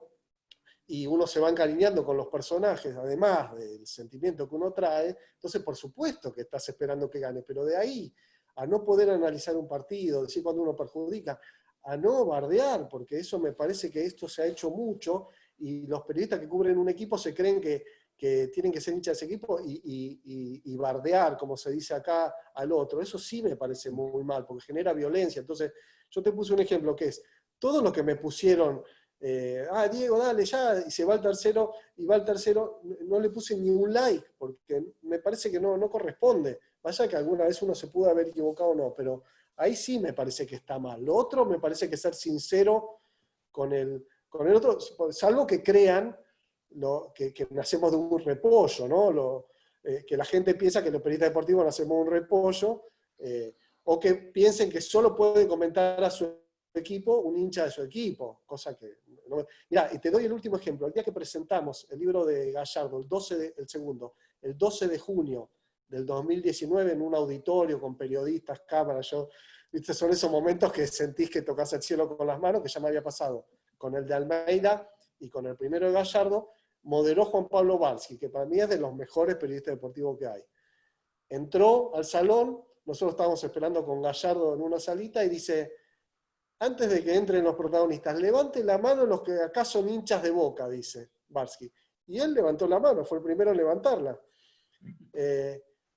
y uno se va encariñando con los personajes, además del sentimiento que uno trae. Entonces, por supuesto que estás esperando que gane, pero de ahí a no poder analizar un partido, decir cuando uno perjudica, a no bardear, porque eso me parece que esto se ha hecho mucho, y los periodistas que cubren un equipo se creen que que tienen que ser hinchas de ese equipo y bardear, como se dice acá, al otro. Eso sí me parece muy mal, porque genera violencia. Entonces, yo te puse un ejemplo que es, todos los que me pusieron, Diego, dale ya, y se va el tercero, no le puse ni un like, porque me parece que no corresponde. Vaya que alguna vez uno se pudo haber equivocado o no, pero ahí sí me parece que está mal. Lo otro me parece que ser sincero con el otro, salvo que crean que nacemos de un repollo, ¿no? Que la gente piensa que los periodistas deportivos nacemos de un repollo, o que piensen que solo pueden comentar a su equipo un hincha de su equipo, cosa que... Mirá, y te doy el último ejemplo. El día que presentamos el libro de Gallardo, el 12 de junio del 2019, en un auditorio con periodistas, cámaras, ¿viste? Son esos momentos que sentís que tocas el cielo con las manos, que ya me había pasado con el de Almeida y con el primero de Gallardo. Moderó Juan Pablo Barsky, que para mí es de los mejores periodistas deportivos que hay. Entró al salón, nosotros estábamos esperando con Gallardo en una salita, y dice, antes de que entren los protagonistas, levante la mano los que acá son hinchas de Boca, dice Barsky. Y él levantó la mano, fue el primero en levantarla.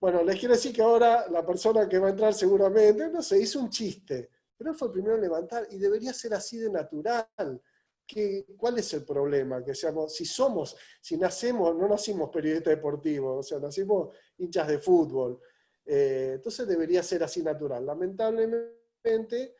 Bueno, les quiero decir que ahora la persona que va a entrar seguramente, no sé, hizo un chiste, pero él fue el primero en levantar, y debería ser así de natural. ¿Cuál es el problema? Que seamos, si nacemos, no nacimos periodistas deportivos, o sea, nacimos hinchas de fútbol. Entonces debería ser así natural. Lamentablemente,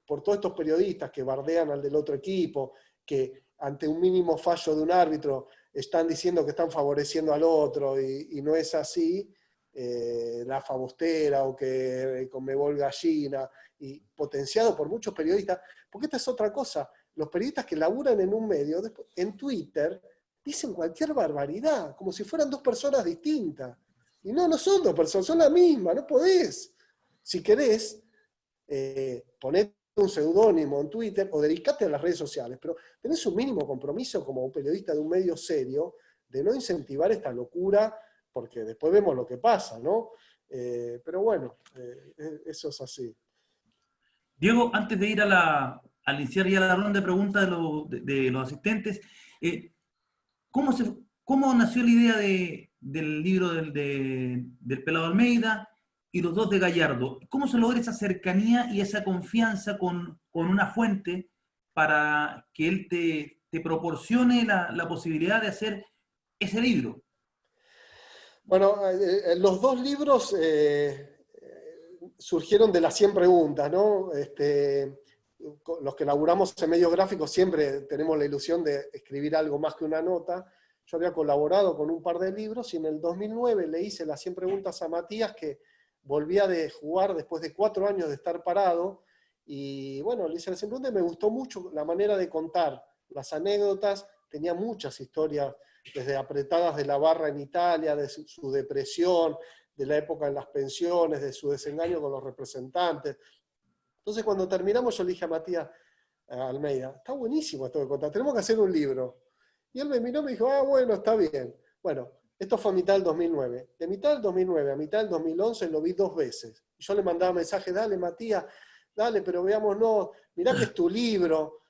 por todos estos periodistas que bardean al del otro equipo, que ante un mínimo fallo de un árbitro están diciendo que están favoreciendo al otro, y no es así, la Fabostera o que Conmebol Gallina, y potenciado por muchos periodistas, porque esta es otra cosa. Los periodistas que laburan en un medio, en Twitter, dicen cualquier barbaridad, como si fueran dos personas distintas. Y no son dos personas, son la misma, no podés. Si querés, ponete un seudónimo en Twitter o dedicate a las redes sociales, pero tenés un mínimo compromiso como un periodista de un medio serio de no incentivar esta locura, porque después vemos lo que pasa, ¿no? Pero bueno, eso es así. Diego, antes de ir al iniciar ya la ronda de preguntas de los asistentes, ¿cómo nació la idea del libro del Pelado Almeida y los dos de Gallardo? ¿Cómo se logra esa cercanía y esa confianza con una fuente para que él te proporcione la posibilidad de hacer ese libro? Bueno, los dos libros surgieron de las 100 preguntas, ¿no? Los que laburamos en medios gráficos siempre tenemos la ilusión de escribir algo más que una nota. Yo había colaborado con un par de libros, y en el 2009 le hice las 100 preguntas a Matías, que volvía de jugar después de 4 años de estar parado, y bueno, le hice las 100 preguntas y me gustó mucho la manera de contar las anécdotas. Tenía muchas historias, desde apretadas de la barra en Italia, de su depresión, de la época en las pensiones, de su desengaño con los representantes. Entonces, cuando terminamos, yo le dije a Matías Almeida, está buenísimo esto que contás, tenemos que hacer un libro. Y él me miró y me dijo, bueno, está bien. Bueno, esto fue a mitad del 2009. De mitad del 2009 a mitad del 2011 lo vi 2 veces. Y yo le mandaba mensajes, dale Matías, dale, pero veámonos, mirá que es tu libro.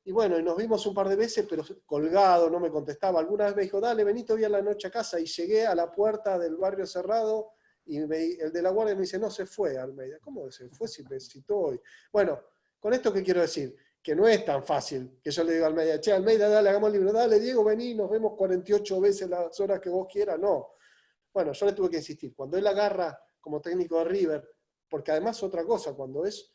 Y bueno, y nos vimos un par de veces, pero colgado, no me contestaba. Alguna vez me dijo, dale, vení hoy a la noche a casa, y llegué a la puerta del barrio cerrado, y el de la guardia me dice, no, se fue Almeida. ¿Cómo se fue si me citó hoy? Bueno, con esto, ¿qué quiero decir? Que no es tan fácil que yo le diga a Almeida, che, Almeida, dale, hagamos el libro, dale, Diego, vení, nos vemos 48 veces las horas que vos quieras. No. Bueno, yo le tuve que insistir. Cuando él agarra como técnico de River, porque además otra cosa, cuando es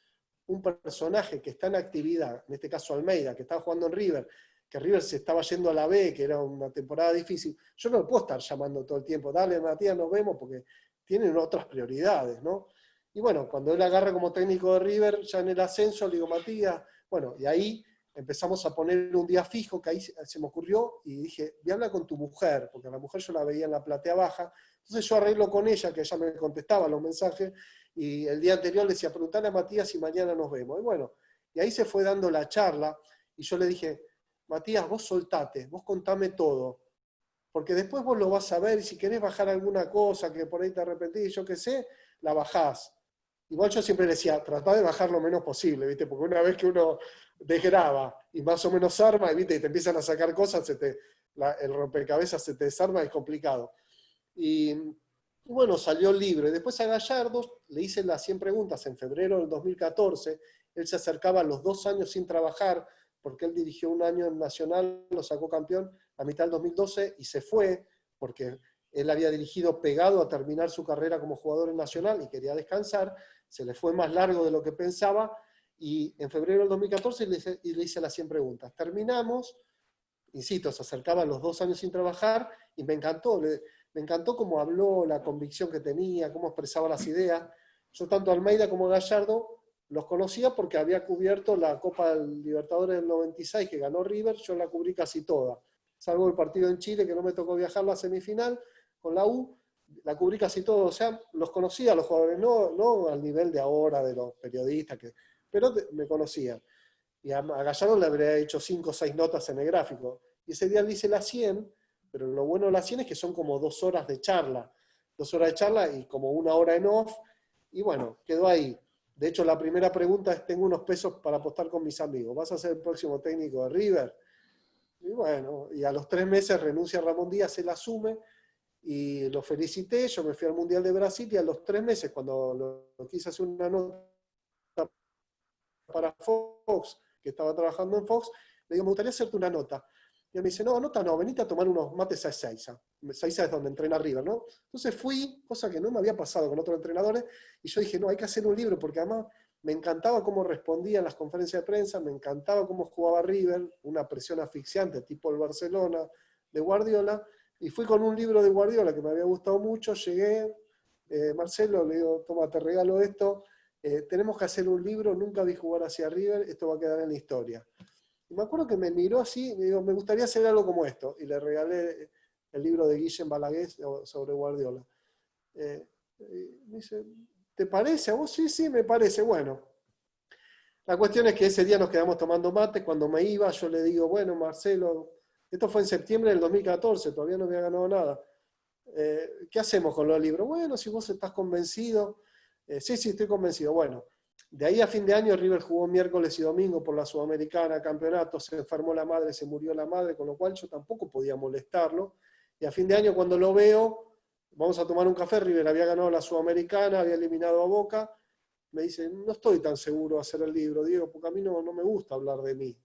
un personaje que está en actividad, en este caso Almeida, que estaba jugando en River, que River se estaba yendo a la B, que era una temporada difícil, yo no lo puedo estar llamando todo el tiempo, dale Matías, nos vemos, porque tienen otras prioridades, ¿no? Y bueno, cuando él agarra como técnico de River, ya en el ascenso, le digo, Matías, bueno, y ahí empezamos a poner un día fijo, que ahí se me ocurrió, y dije, voy a hablar con tu mujer, porque a la mujer yo la veía en la platea baja, entonces yo arreglo con ella, que ella me contestaba los mensajes, y el día anterior le decía, preguntale a Matías si mañana nos vemos. Y bueno, y ahí se fue dando la charla, y yo le dije, Matías, vos soltate, vos contame todo, porque después vos lo vas a ver, y si querés bajar alguna cosa que por ahí te arrepentís, yo qué sé, la bajás. Igual yo siempre le decía, tratá de bajar lo menos posible, ¿viste? Porque una vez que uno desgraba y más o menos arma, ¿viste? Y te empiezan a sacar cosas, el rompecabezas se te desarma, es complicado. Y bueno, salió el libro. Y después a Gallardo le hice las 100 preguntas en febrero del 2014. Él se acercaba a los 2 años sin trabajar, porque él dirigió un año en Nacional, lo sacó campeón a mitad del 2012 y se fue, porque él había dirigido pegado a terminar su carrera como jugador en Nacional y quería descansar. Se le fue más largo de lo que pensaba. Y en febrero del 2014 le hice las 100 preguntas. Terminamos, insisto, se acercaba a los 2 años sin trabajar y me encantó. Me encantó cómo habló, la convicción que tenía, cómo expresaba las ideas. Yo tanto a Almeida como a Gallardo los conocía porque había cubierto la Copa del Libertadores del 96 que ganó River, yo la cubrí casi toda. Salvo el partido en Chile que no me tocó viajar la semifinal con la U, la cubrí casi todo. O sea, los conocía a los jugadores, no al nivel de ahora de los periodistas, pero me conocían. Y a Gallardo le habría hecho 5 o 6 notas en el gráfico. Y ese día le hice las 100, pero lo bueno de las 100 es que son como 2 horas de charla. 2 horas de charla y como 1 hora en off. Y bueno, quedó ahí. De hecho, la primera pregunta es, tengo unos pesos para apostar con mis amigos. ¿Vas a ser el próximo técnico de River? Y bueno, y a los 3 meses renuncia Ramón Díaz, él asume, y lo felicité, yo me fui al Mundial de Brasil, y a los 3 meses, cuando lo quise hacer una nota para Fox, que estaba trabajando en Fox, le digo, me gustaría hacerte una nota. Y él me dice, no, nota no, venite a tomar unos mates a Ezeiza. Ezeiza es donde entrena River, ¿no? Entonces fui, cosa que no me había pasado con otros entrenadores, y yo dije, no, hay que hacer un libro, porque además me encantaba cómo respondía en las conferencias de prensa, me encantaba cómo jugaba River, una presión asfixiante, tipo el Barcelona de Guardiola, y fui con un libro de Guardiola que me había gustado mucho, llegué, Marcelo, le digo, toma, te regalo esto, tenemos que hacer un libro, nunca vi jugar hacia River, esto va a quedar en la historia. Y me acuerdo que me miró así, me dijo, me gustaría hacer algo como esto, y le regalé el libro de Guillem Balaguer sobre Guardiola. Me dice, ¿te parece a vos? Sí, sí, me parece, bueno. La cuestión es que ese día nos quedamos tomando mate, cuando me iba yo le digo, bueno, Marcelo, esto fue en septiembre del 2014, todavía no había ganado nada. ¿Qué hacemos con los libros? Bueno, si vos estás convencido, sí, estoy convencido. Bueno, de ahí a fin de año River jugó miércoles y domingo por la Sudamericana, campeonato, se enfermó la madre, se murió la madre, con lo cual yo tampoco podía molestarlo. Y a fin de año cuando lo veo, vamos a tomar un café, River había ganado la Sudamericana, había eliminado a Boca, me dice, no estoy tan seguro de hacer el libro, Diego, porque a mí no me gusta hablar de mí.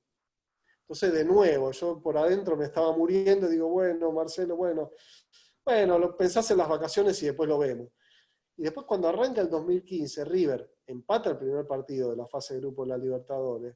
Entonces, de nuevo, yo por adentro me estaba muriendo, digo, bueno, Marcelo, bueno, lo pensás en las vacaciones y después lo vemos. Y después cuando arranca el 2015, River empata el primer partido de la fase de grupo de la Libertadores,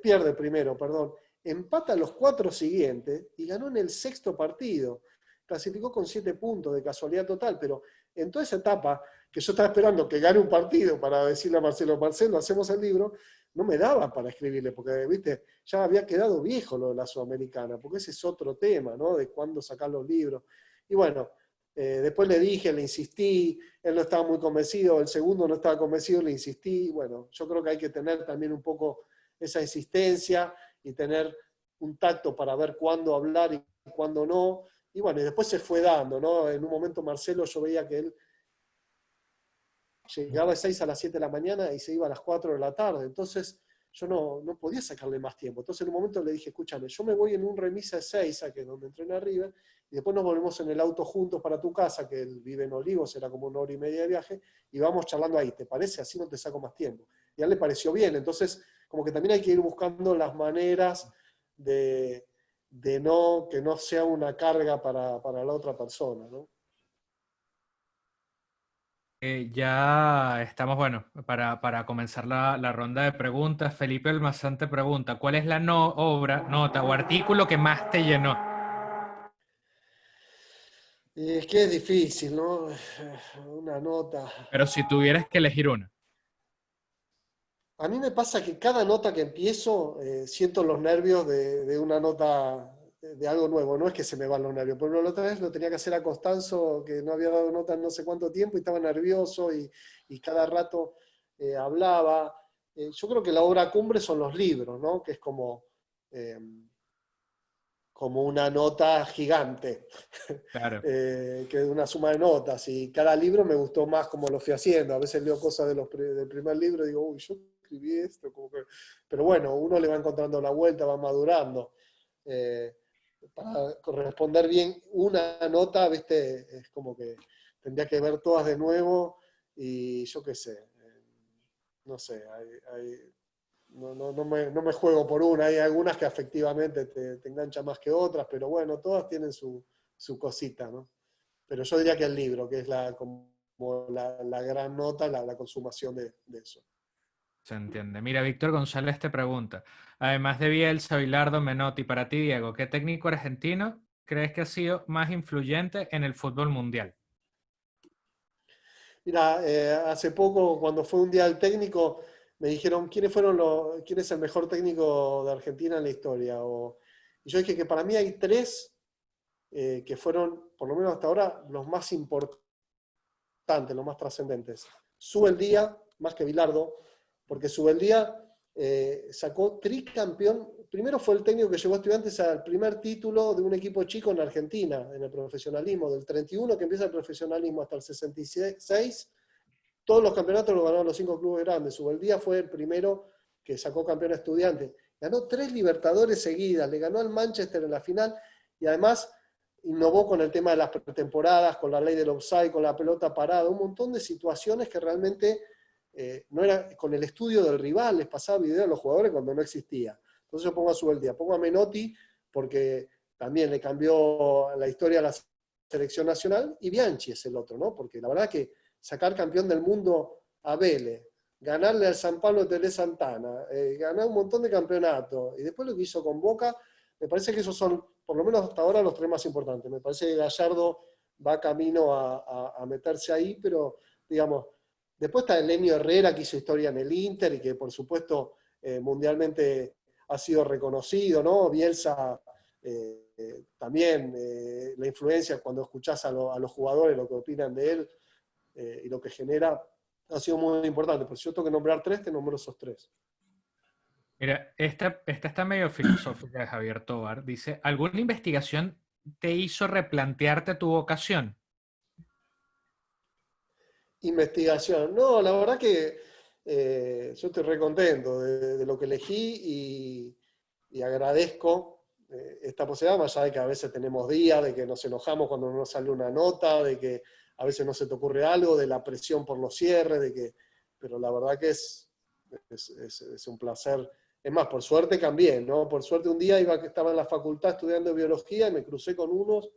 pierde el primero, perdón, empata los 4 siguientes y ganó en el 6º partido. Clasificó con 7 puntos de casualidad total, pero en toda esa etapa, que yo estaba esperando que gane un partido para decirle a Marcelo, hacemos el libro, no me daba para escribirle, porque, viste, ya había quedado viejo lo de la Sudamericana, porque ese es otro tema, ¿no? De cuándo sacar los libros. Y bueno, después le dije, le insistí, él no estaba muy convencido, el segundo no estaba convencido, le insistí. Bueno, yo creo que hay que tener también un poco esa insistencia y tener un tacto para ver cuándo hablar y cuándo no. Y bueno, y después se fue dando, ¿no? En un momento Marcelo, yo veía que él llegaba a 6 a las 7 de la mañana y se iba a las 4 de la tarde. Entonces yo no podía sacarle más tiempo. Entonces en un momento le dije, escúchame, yo me voy en un remis a Ezeiza, que es donde entrena River, y después nos volvemos en el auto juntos para tu casa, que él vive en Olivos, era como 1 hora y media de viaje, y vamos charlando ahí. ¿Te parece? Así no te saco más tiempo. Y a él le pareció bien. Entonces, como que también hay que ir buscando las maneras de que no sea una carga para la otra persona, ¿no? Ya estamos, bueno, para comenzar la ronda de preguntas. Felipe Almazán te pregunta, ¿cuál es la obra, nota o artículo que más te llenó? Y es que es difícil, ¿no? Una nota. Pero si tuvieras que elegir una. A mí me pasa que cada nota que empiezo siento los nervios de una nota, de algo nuevo. No es que se me van los nervios, pero la otra vez lo tenía que hacer a Costanzo, que no había dado nota en no sé cuánto tiempo y estaba nervioso y cada rato hablaba. Yo creo que la obra cumbre son los libros, ¿no? Que es eh, como una nota gigante, Claro. que es una suma de notas. Y cada libro me gustó más como lo fui haciendo. A veces leo cosas del primer libro y digo, uy, yo escribí esto. Pero bueno, uno le va encontrando la vuelta, va madurando. para corresponder bien una nota, ¿viste? Es como que tendría que ver todas de nuevo y yo qué sé, no sé, no me juego por una, hay algunas que afectivamente te enganchan más que otras, pero bueno, todas tienen su cosita, ¿no? Pero yo diría que el libro, que es como la gran nota, la consumación de eso. Se entiende. Mira, Víctor González te pregunta, además de Bielsa, Bilardo, Menotti, para ti, Diego, ¿qué técnico argentino crees que ha sido más influyente en el fútbol mundial? Mira, hace poco, cuando fue un día del técnico, me dijeron quién es el mejor técnico de Argentina en la historia. Y yo dije que para mí hay tres que fueron, por lo menos hasta ahora, los más importantes, los más trascendentes. Subeldía, más que Bilardo, porque Subeldía sacó tricampeón. Primero fue el técnico que llevó a Estudiantes al primer título de un equipo chico en Argentina, en el profesionalismo, del 31 que empieza el profesionalismo hasta el 66. Todos los campeonatos los ganaron los 5 clubes grandes. Subeldía fue el primero que sacó campeón a Estudiantes. Ganó 3 Libertadores seguidas, le ganó al Manchester en la final y además innovó con el tema de las pretemporadas, con la ley del offside, con la pelota parada, un montón de situaciones que realmente no era con el estudio del rival, les pasaba video a los jugadores cuando no existía. Entonces yo pongo a Subeldía, pongo a Menotti porque también le cambió la historia a la selección nacional, y Bianchi es el otro, ¿no? Porque la verdad que sacar campeón del mundo a Vélez, ganarle al San Pablo de Tele Santana, ganar un montón de campeonatos, y después lo que hizo con Boca, me parece que esos son, por lo menos hasta ahora, los tres más importantes. Me parece que Gallardo va camino a meterse ahí, pero digamos, después está Elenio Herrera, que hizo historia en el Inter y que por supuesto mundialmente ha sido reconocido, ¿no? Bielsa también, la influencia cuando escuchás a los jugadores, lo que opinan de él y lo que genera, ha sido muy importante. Por si yo tengo que nombrar tres, te nombro esos tres. Mira, esta está medio filosófica de Javier Tobar. Dice, ¿alguna investigación te hizo replantearte tu vocación? Investigación. No, la verdad que yo estoy re contento de lo que elegí y agradezco esta posibilidad, más allá de que a veces tenemos días, de que nos enojamos cuando no nos sale una nota, de que a veces no se te ocurre algo, de la presión por los cierres, pero la verdad que es un placer. Es más, por suerte cambié, ¿no? Por suerte un día estaba en la facultad estudiando biología y me crucé con unos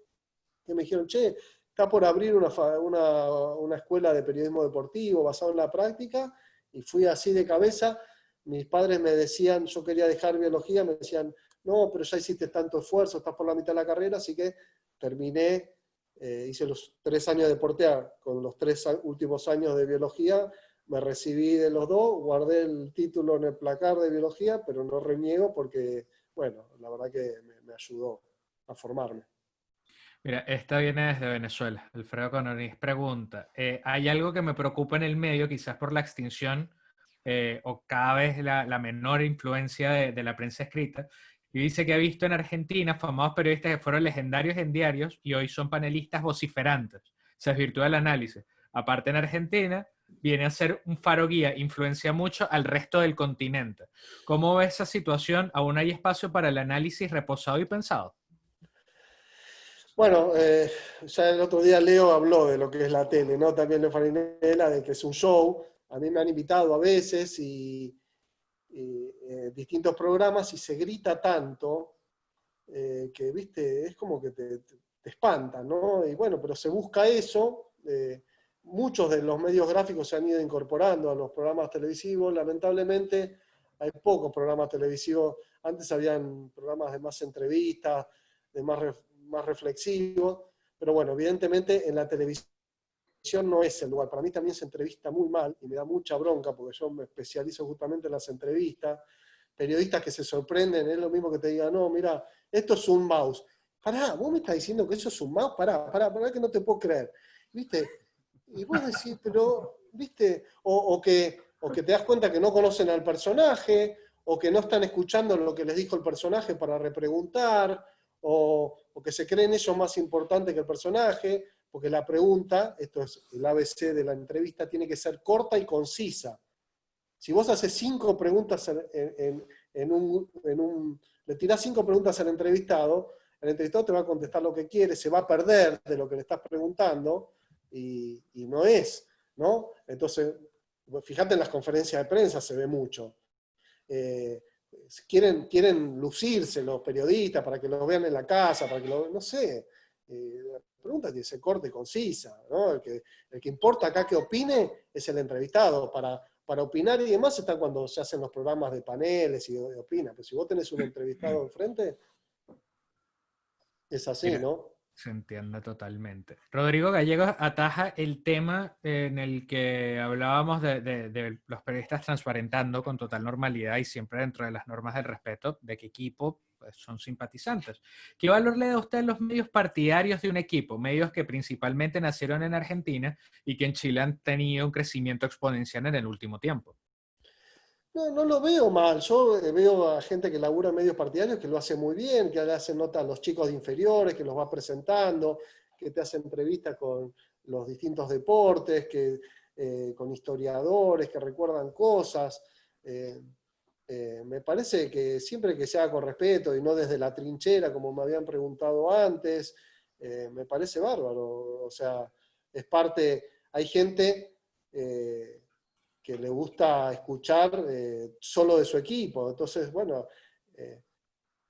que me dijeron, che, está por abrir una escuela de periodismo deportivo basado en la práctica, y fui así de cabeza. Mis padres me decían, yo quería dejar biología, me decían, no, pero ya hiciste tanto esfuerzo, estás por la mitad de la carrera, así que terminé, hice los 3 años de Portea, con los 3 últimos años de biología, me recibí de los dos, guardé el título en el placar de biología, pero no reniego porque, bueno, la verdad que me ayudó a formarme. Mira, esta viene desde Venezuela. Alfredo Canonis pregunta, ¿hay algo que me preocupa en el medio, quizás por la extinción o cada vez la menor influencia de la prensa escrita? Y dice que ha visto en Argentina famosos periodistas que fueron legendarios en diarios y hoy son panelistas vociferantes. Se desvirtúa el análisis. Aparte en Argentina, viene a ser un faro guía, influencia mucho al resto del continente. ¿Cómo ves esa situación? ¿Aún hay espacio para el análisis reposado y pensado? Bueno, ya el otro día Leo habló de lo que es la tele, ¿no? También de Farinella, de que es un show. A mí me han invitado a veces y distintos programas y se grita tanto que, viste, es como que te espanta, ¿no? Y bueno, pero se busca eso. Muchos de los medios gráficos se han ido incorporando a los programas televisivos. Lamentablemente hay pocos programas televisivos. Antes habían programas de más entrevistas, de más reflexivos, pero bueno, evidentemente en la televisión no es el lugar. Para mí también se entrevista muy mal y me da mucha bronca porque yo me especializo justamente en las entrevistas. Periodistas que se sorprenden, es lo mismo que te digan, no, mira, esto es un mouse. Pará, vos me estás diciendo que eso es un mouse, pará que no te puedo creer. ¿Viste? Y vos decís, pero, ¿viste? O que te das cuenta que no conocen al personaje, o que no están escuchando lo que les dijo el personaje para repreguntar, o que se creen ellos más importantes que el personaje, porque la pregunta, esto es el ABC de la entrevista, tiene que ser corta y concisa. Si vos haces 5 preguntas le tirás 5 preguntas al entrevistado, el entrevistado te va a contestar lo que quiere, se va a perder de lo que le estás preguntando, y no es, ¿no? Entonces, fíjate en las conferencias de prensa, se ve mucho. Quieren lucirse los periodistas para que los vean en la casa, para que no sé. La pregunta tiene que ser corta y concisa, ¿no? El que importa acá que opine es el entrevistado. Para opinar y demás está cuando se hacen los programas de paneles y opinan. Pero si vos tenés un entrevistado enfrente, es así, Mira, ¿no? se entiende totalmente. Rodrigo Gallegos ataja el tema en el que hablábamos de los periodistas transparentando con total normalidad y siempre dentro de las normas del respeto de qué equipo pues, son simpatizantes. ¿Qué valor le da usted a los medios partidarios de un equipo? Medios que principalmente nacieron en Argentina y que en Chile han tenido un crecimiento exponencial en el último tiempo. No lo veo mal. Yo veo a gente que labura en medios partidarios que lo hace muy bien, que le hacen nota a los chicos de inferiores, que los va presentando, que te hace entrevistas con los distintos deportes, con historiadores que recuerdan cosas. Me parece que siempre que se haga con respeto y no desde la trinchera, como me habían preguntado antes, me parece bárbaro. O sea, es parte, hay gente que le gusta escuchar solo de su equipo. Entonces, bueno,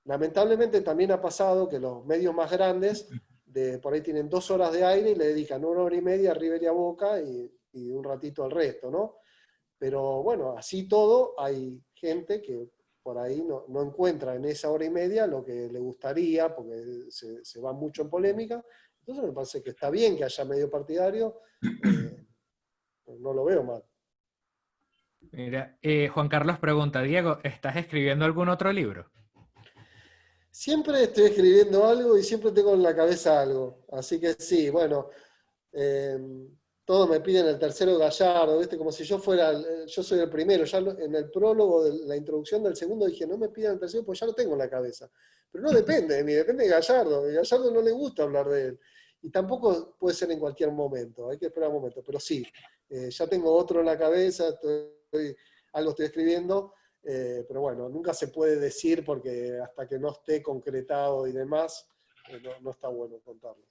lamentablemente también ha pasado que los medios más grandes por ahí tienen 2 horas de aire y le dedican 1 hora y media a River y a Boca y un ratito al resto, ¿no? Pero bueno, así todo, hay gente que por ahí no encuentra en esa 1 hora y media lo que le gustaría, porque se va mucho en polémica. Entonces me parece que está bien que haya medio partidario, no lo veo mal. Mira, Juan Carlos pregunta, Diego, ¿estás escribiendo algún otro libro? Siempre estoy escribiendo algo y siempre tengo en la cabeza algo. Así que sí, bueno, todos me piden el tercero Gallardo, ¿viste? Como si yo fuera, yo soy el primero. Ya en el prólogo de la introducción del segundo dije, no me pidan el tercero porque ya lo tengo en la cabeza. Pero no depende de mí, depende de Gallardo. A Gallardo no le gusta hablar de él. Y tampoco puede ser en cualquier momento, hay que esperar un momento. Pero sí, ya tengo otro en la cabeza, algo estoy escribiendo. Pero bueno, nunca se puede decir porque hasta que no esté concretado y demás, no está bueno contarlo.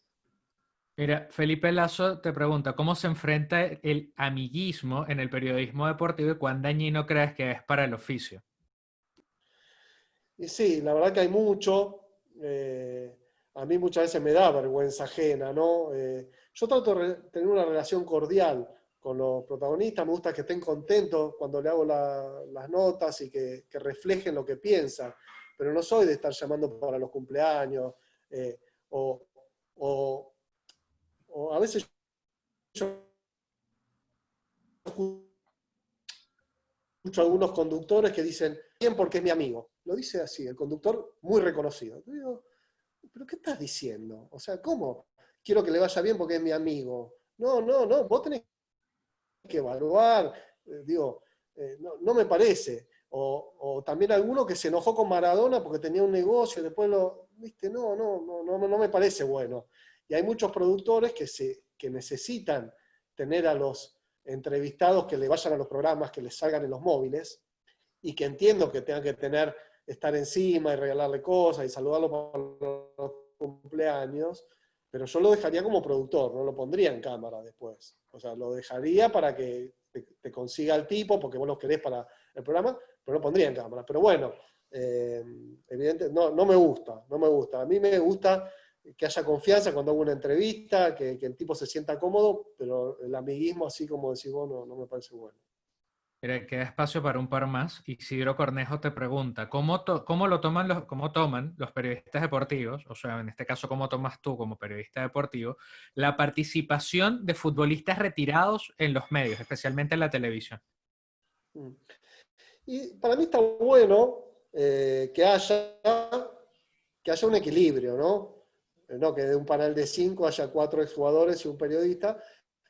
Mira, Felipe Lazo te pregunta, ¿cómo se enfrenta el amiguismo en el periodismo deportivo y cuán dañino crees que es para el oficio? Y sí, la verdad que hay mucho. A mí muchas veces me da vergüenza ajena, ¿no? Yo trato de tener una relación cordial con los protagonistas, me gusta que estén contentos cuando le hago las notas y que reflejen lo que piensan, pero no soy de estar llamando para los cumpleaños, o, o, o a veces yo escucho a algunos conductores que dicen, bien porque es mi amigo. Lo dice así, el conductor muy reconocido. Yo digo, ¿pero qué estás diciendo? O sea, ¿cómo? Quiero que le vaya bien porque es mi amigo. No, vos tenés que evaluar, no me parece. O también alguno que se enojó con Maradona porque tenía un negocio y después viste, no me parece bueno. Y hay muchos productores que necesitan tener a los entrevistados que le vayan a los programas, que les salgan en los móviles, y que entiendo que tengan que estar encima y regalarle cosas y saludarlo por los cumpleaños, pero yo lo dejaría como productor, no lo pondría en cámara después. O sea, lo dejaría para que te consiga el tipo, porque vos lo querés para el programa, pero no lo pondría en cámara. Pero bueno, evidentemente, no me gusta. A mí me gusta que haya confianza cuando hago una entrevista, que el tipo se sienta cómodo, pero el amiguismo, así como decís vos, no me parece bueno. Mira, queda espacio para un par más. Isidro Cornejo te pregunta, ¿cómo toman los periodistas deportivos, o sea, en este caso, cómo tomas tú como periodista deportivo, la participación de futbolistas retirados en los medios, especialmente en la televisión? Y para mí está bueno que haya un equilibrio, ¿no? No que de un panel de 5 haya 4 exjugadores y un periodista,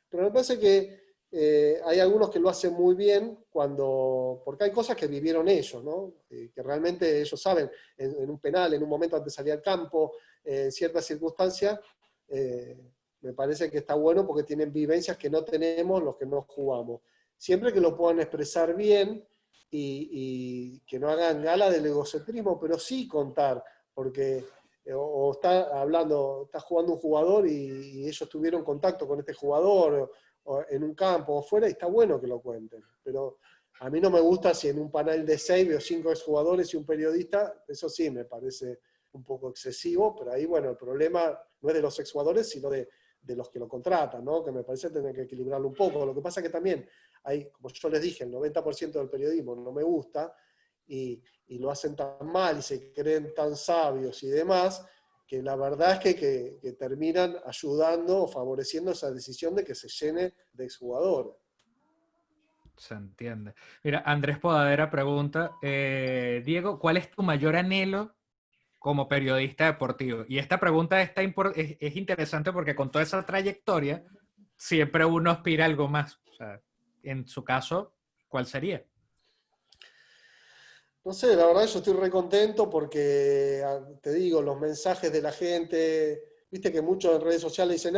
pero me parece que hay algunos que lo hacen muy bien porque hay cosas que vivieron ellos, ¿no? Que realmente ellos saben, en un penal, en un momento antes de salir al campo, en ciertas circunstancias, me parece que está bueno porque tienen vivencias que no tenemos los que no jugamos. Siempre que lo puedan expresar bien y que no hagan gala del egocentrismo, pero sí contar, porque o está jugando un jugador y ellos tuvieron contacto con este jugador o en un campo o fuera, y está bueno que lo cuenten. Pero a mí no me gusta si en un panel de 6 veo 5 exjugadores y un periodista, eso sí me parece un poco excesivo, pero ahí, bueno, el problema no es de los exjugadores, sino de los que lo contratan, ¿no? Que me parece tener que equilibrarlo un poco. Lo que pasa es que también hay, como yo les dije, el 90% del periodismo no me gusta, y lo hacen tan mal y se creen tan sabios y demás, que la verdad es que terminan ayudando o favoreciendo esa decisión de que se llene de exjugadores. Se entiende. Mira, Andrés Podadera pregunta, Diego, ¿cuál es tu mayor anhelo como periodista deportivo? Y esta pregunta es interesante porque con toda esa trayectoria, siempre uno aspira a algo más. O sea, en su caso, ¿cuál sería? No sé, la verdad yo estoy re contento porque, te digo, los mensajes de la gente, viste que muchos en redes sociales dicen,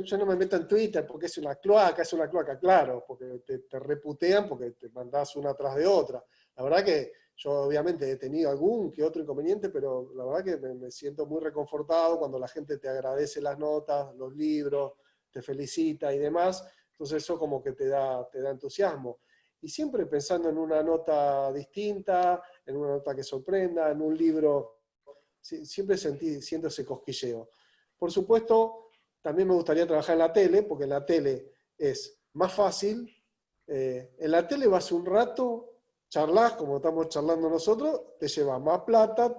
yo no me meto en Twitter porque es una cloaca, claro, porque te reputean porque te mandás una tras de otra. La verdad que yo obviamente he tenido algún que otro inconveniente, pero la verdad que me siento muy reconfortado cuando la gente te agradece las notas, los libros, te felicita y demás, entonces eso como que te da entusiasmo. Y siempre pensando en una nota distinta, en una nota que sorprenda, en un libro, siempre siento ese cosquilleo. Por supuesto, también me gustaría trabajar en la tele, porque en la tele es más fácil. En la tele vas un rato, charlas como estamos charlando nosotros, te llevas más plata,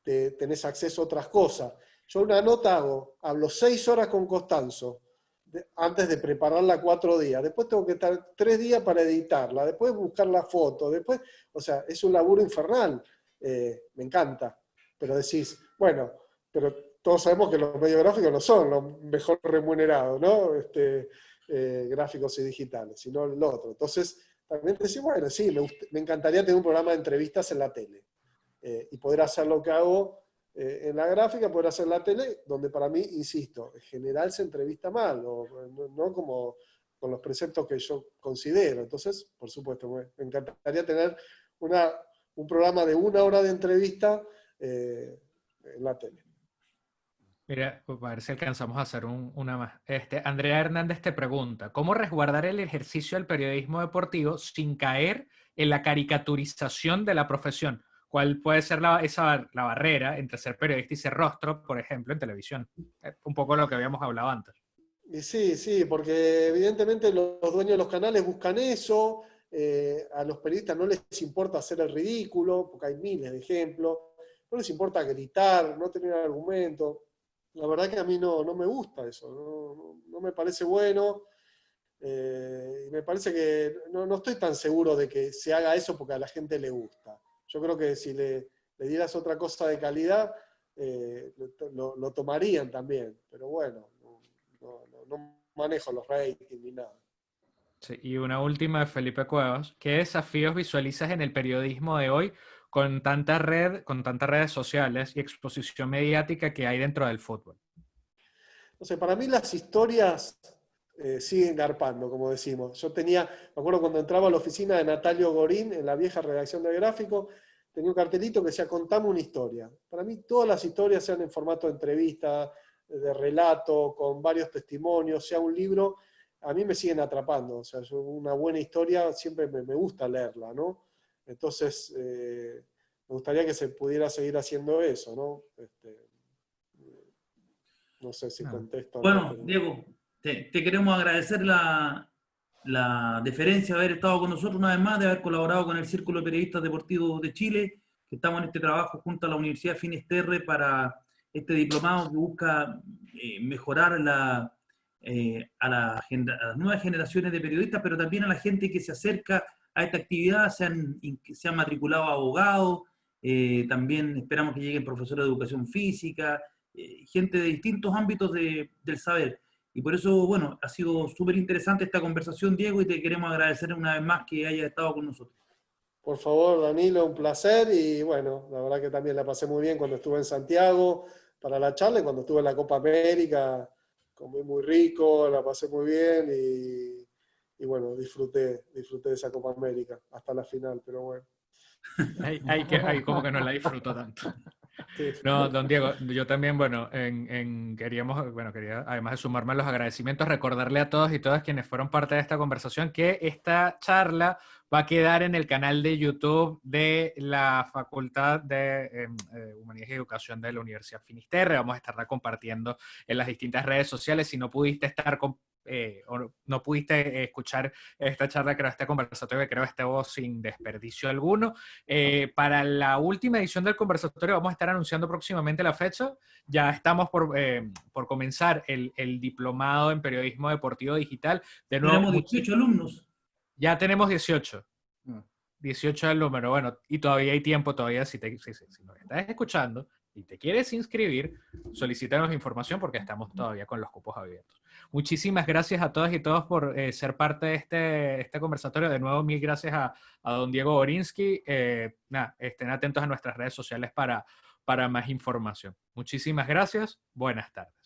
tenés acceso a otras cosas. Yo una nota hablo 6 horas con Costanzo, antes de prepararla 4 días, después tengo que estar 3 días para editarla, después buscar la foto, después, o sea, es un laburo infernal, me encanta, pero decís, bueno, pero todos sabemos que los medios gráficos no son los mejor remunerados, ¿no? Gráficos y digitales, sino el otro. Entonces, también decís, bueno, sí, me encantaría tener un programa de entrevistas en la tele, y poder hacer lo que hago en la gráfica, poder hacer la tele, donde para mí, insisto, en general se entrevista mal, no como con los preceptos que yo considero. Entonces, por supuesto, me encantaría tener un programa de 1 hora de entrevista en la tele. Mira, a ver si alcanzamos a hacer una más. Andrea Hernández te pregunta, ¿cómo resguardar el ejercicio del periodismo deportivo sin caer en la caricaturización de la profesión? ¿Cuál puede ser la barrera entre ser periodista y ser rostro, por ejemplo, en televisión? Un poco lo que habíamos hablado antes. Y sí, porque evidentemente los dueños de los canales buscan eso, a los periodistas no les importa hacer el ridículo, porque hay miles de ejemplos, no les importa gritar, no tener argumento. La verdad que a mí no me gusta eso, no me parece bueno, y me parece que no estoy tan seguro de que se haga eso porque a la gente le gusta. Yo creo que si le dieras otra cosa de calidad, lo tomarían también, pero bueno, no manejo los ratings ni nada. Sí, y una última de Felipe Cuevas. ¿Qué desafíos visualizas en el periodismo de hoy con tantas redes sociales y exposición mediática que hay dentro del fútbol? No sé, para mí las historias siguen garpando, como decimos. Me acuerdo cuando entraba a la oficina de Natalio Gorín, en la vieja redacción de Gráfico, tenía un cartelito que decía, contame una historia. Para mí todas las historias, sean en formato de entrevista, de relato, con varios testimonios, sea un libro, a mí me siguen atrapando. O sea, una buena historia siempre me gusta leerla, ¿no? Entonces, me gustaría que se pudiera seguir haciendo eso, ¿no? No sé si contesto o no. Bueno, Diego, te queremos agradecer la deferencia de haber estado con nosotros una vez más, de haber colaborado con el Círculo de Periodistas Deportivos de Chile, que estamos en este trabajo junto a la Universidad Finisterre para este diplomado que busca mejorar a las nuevas generaciones de periodistas, pero también a la gente que se acerca a esta actividad, se han matriculado abogados, también esperamos que lleguen profesores de educación física, gente de distintos ámbitos del saber. Y por eso, bueno, ha sido súper interesante esta conversación, Diego, y te queremos agradecer una vez más que hayas estado con nosotros. Por favor, Danilo, un placer, y bueno, la verdad que también la pasé muy bien cuando estuve en Santiago para la charla, y cuando estuve en la Copa América, comí muy rico, la pasé muy bien, y bueno, disfruté de esa Copa América hasta la final, pero bueno. Hay como que no la disfruto tanto. No, don Diego, yo también, bueno, quería, además de sumarme a los agradecimientos, recordarle a todos y todas quienes fueron parte de esta conversación que esta charla va a quedar en el canal de YouTube de la Facultad de Humanidades y Educación de la Universidad Finisterre. Vamos a estarla compartiendo en las distintas redes sociales. Si no pudiste estar o no pudiste escuchar esta charla, creo, este conversatorio, que creo este voz sin desperdicio alguno. Para la última edición del conversatorio vamos a estar anunciando próximamente la fecha. Ya estamos por comenzar el diplomado en periodismo deportivo digital. De nuevo, Tenemos 18 alumnos. ya tenemos 18. Mm. 18 es el número, bueno, y todavía hay tiempo, todavía si nos estás escuchando y te quieres inscribir, solicítanos información porque estamos todavía con los cupos abiertos. Muchísimas gracias a todas y todos por ser parte de este conversatorio. De nuevo, mil gracias a don Diego Borinsky. Estén atentos a nuestras redes sociales para más información. Muchísimas gracias. Buenas tardes.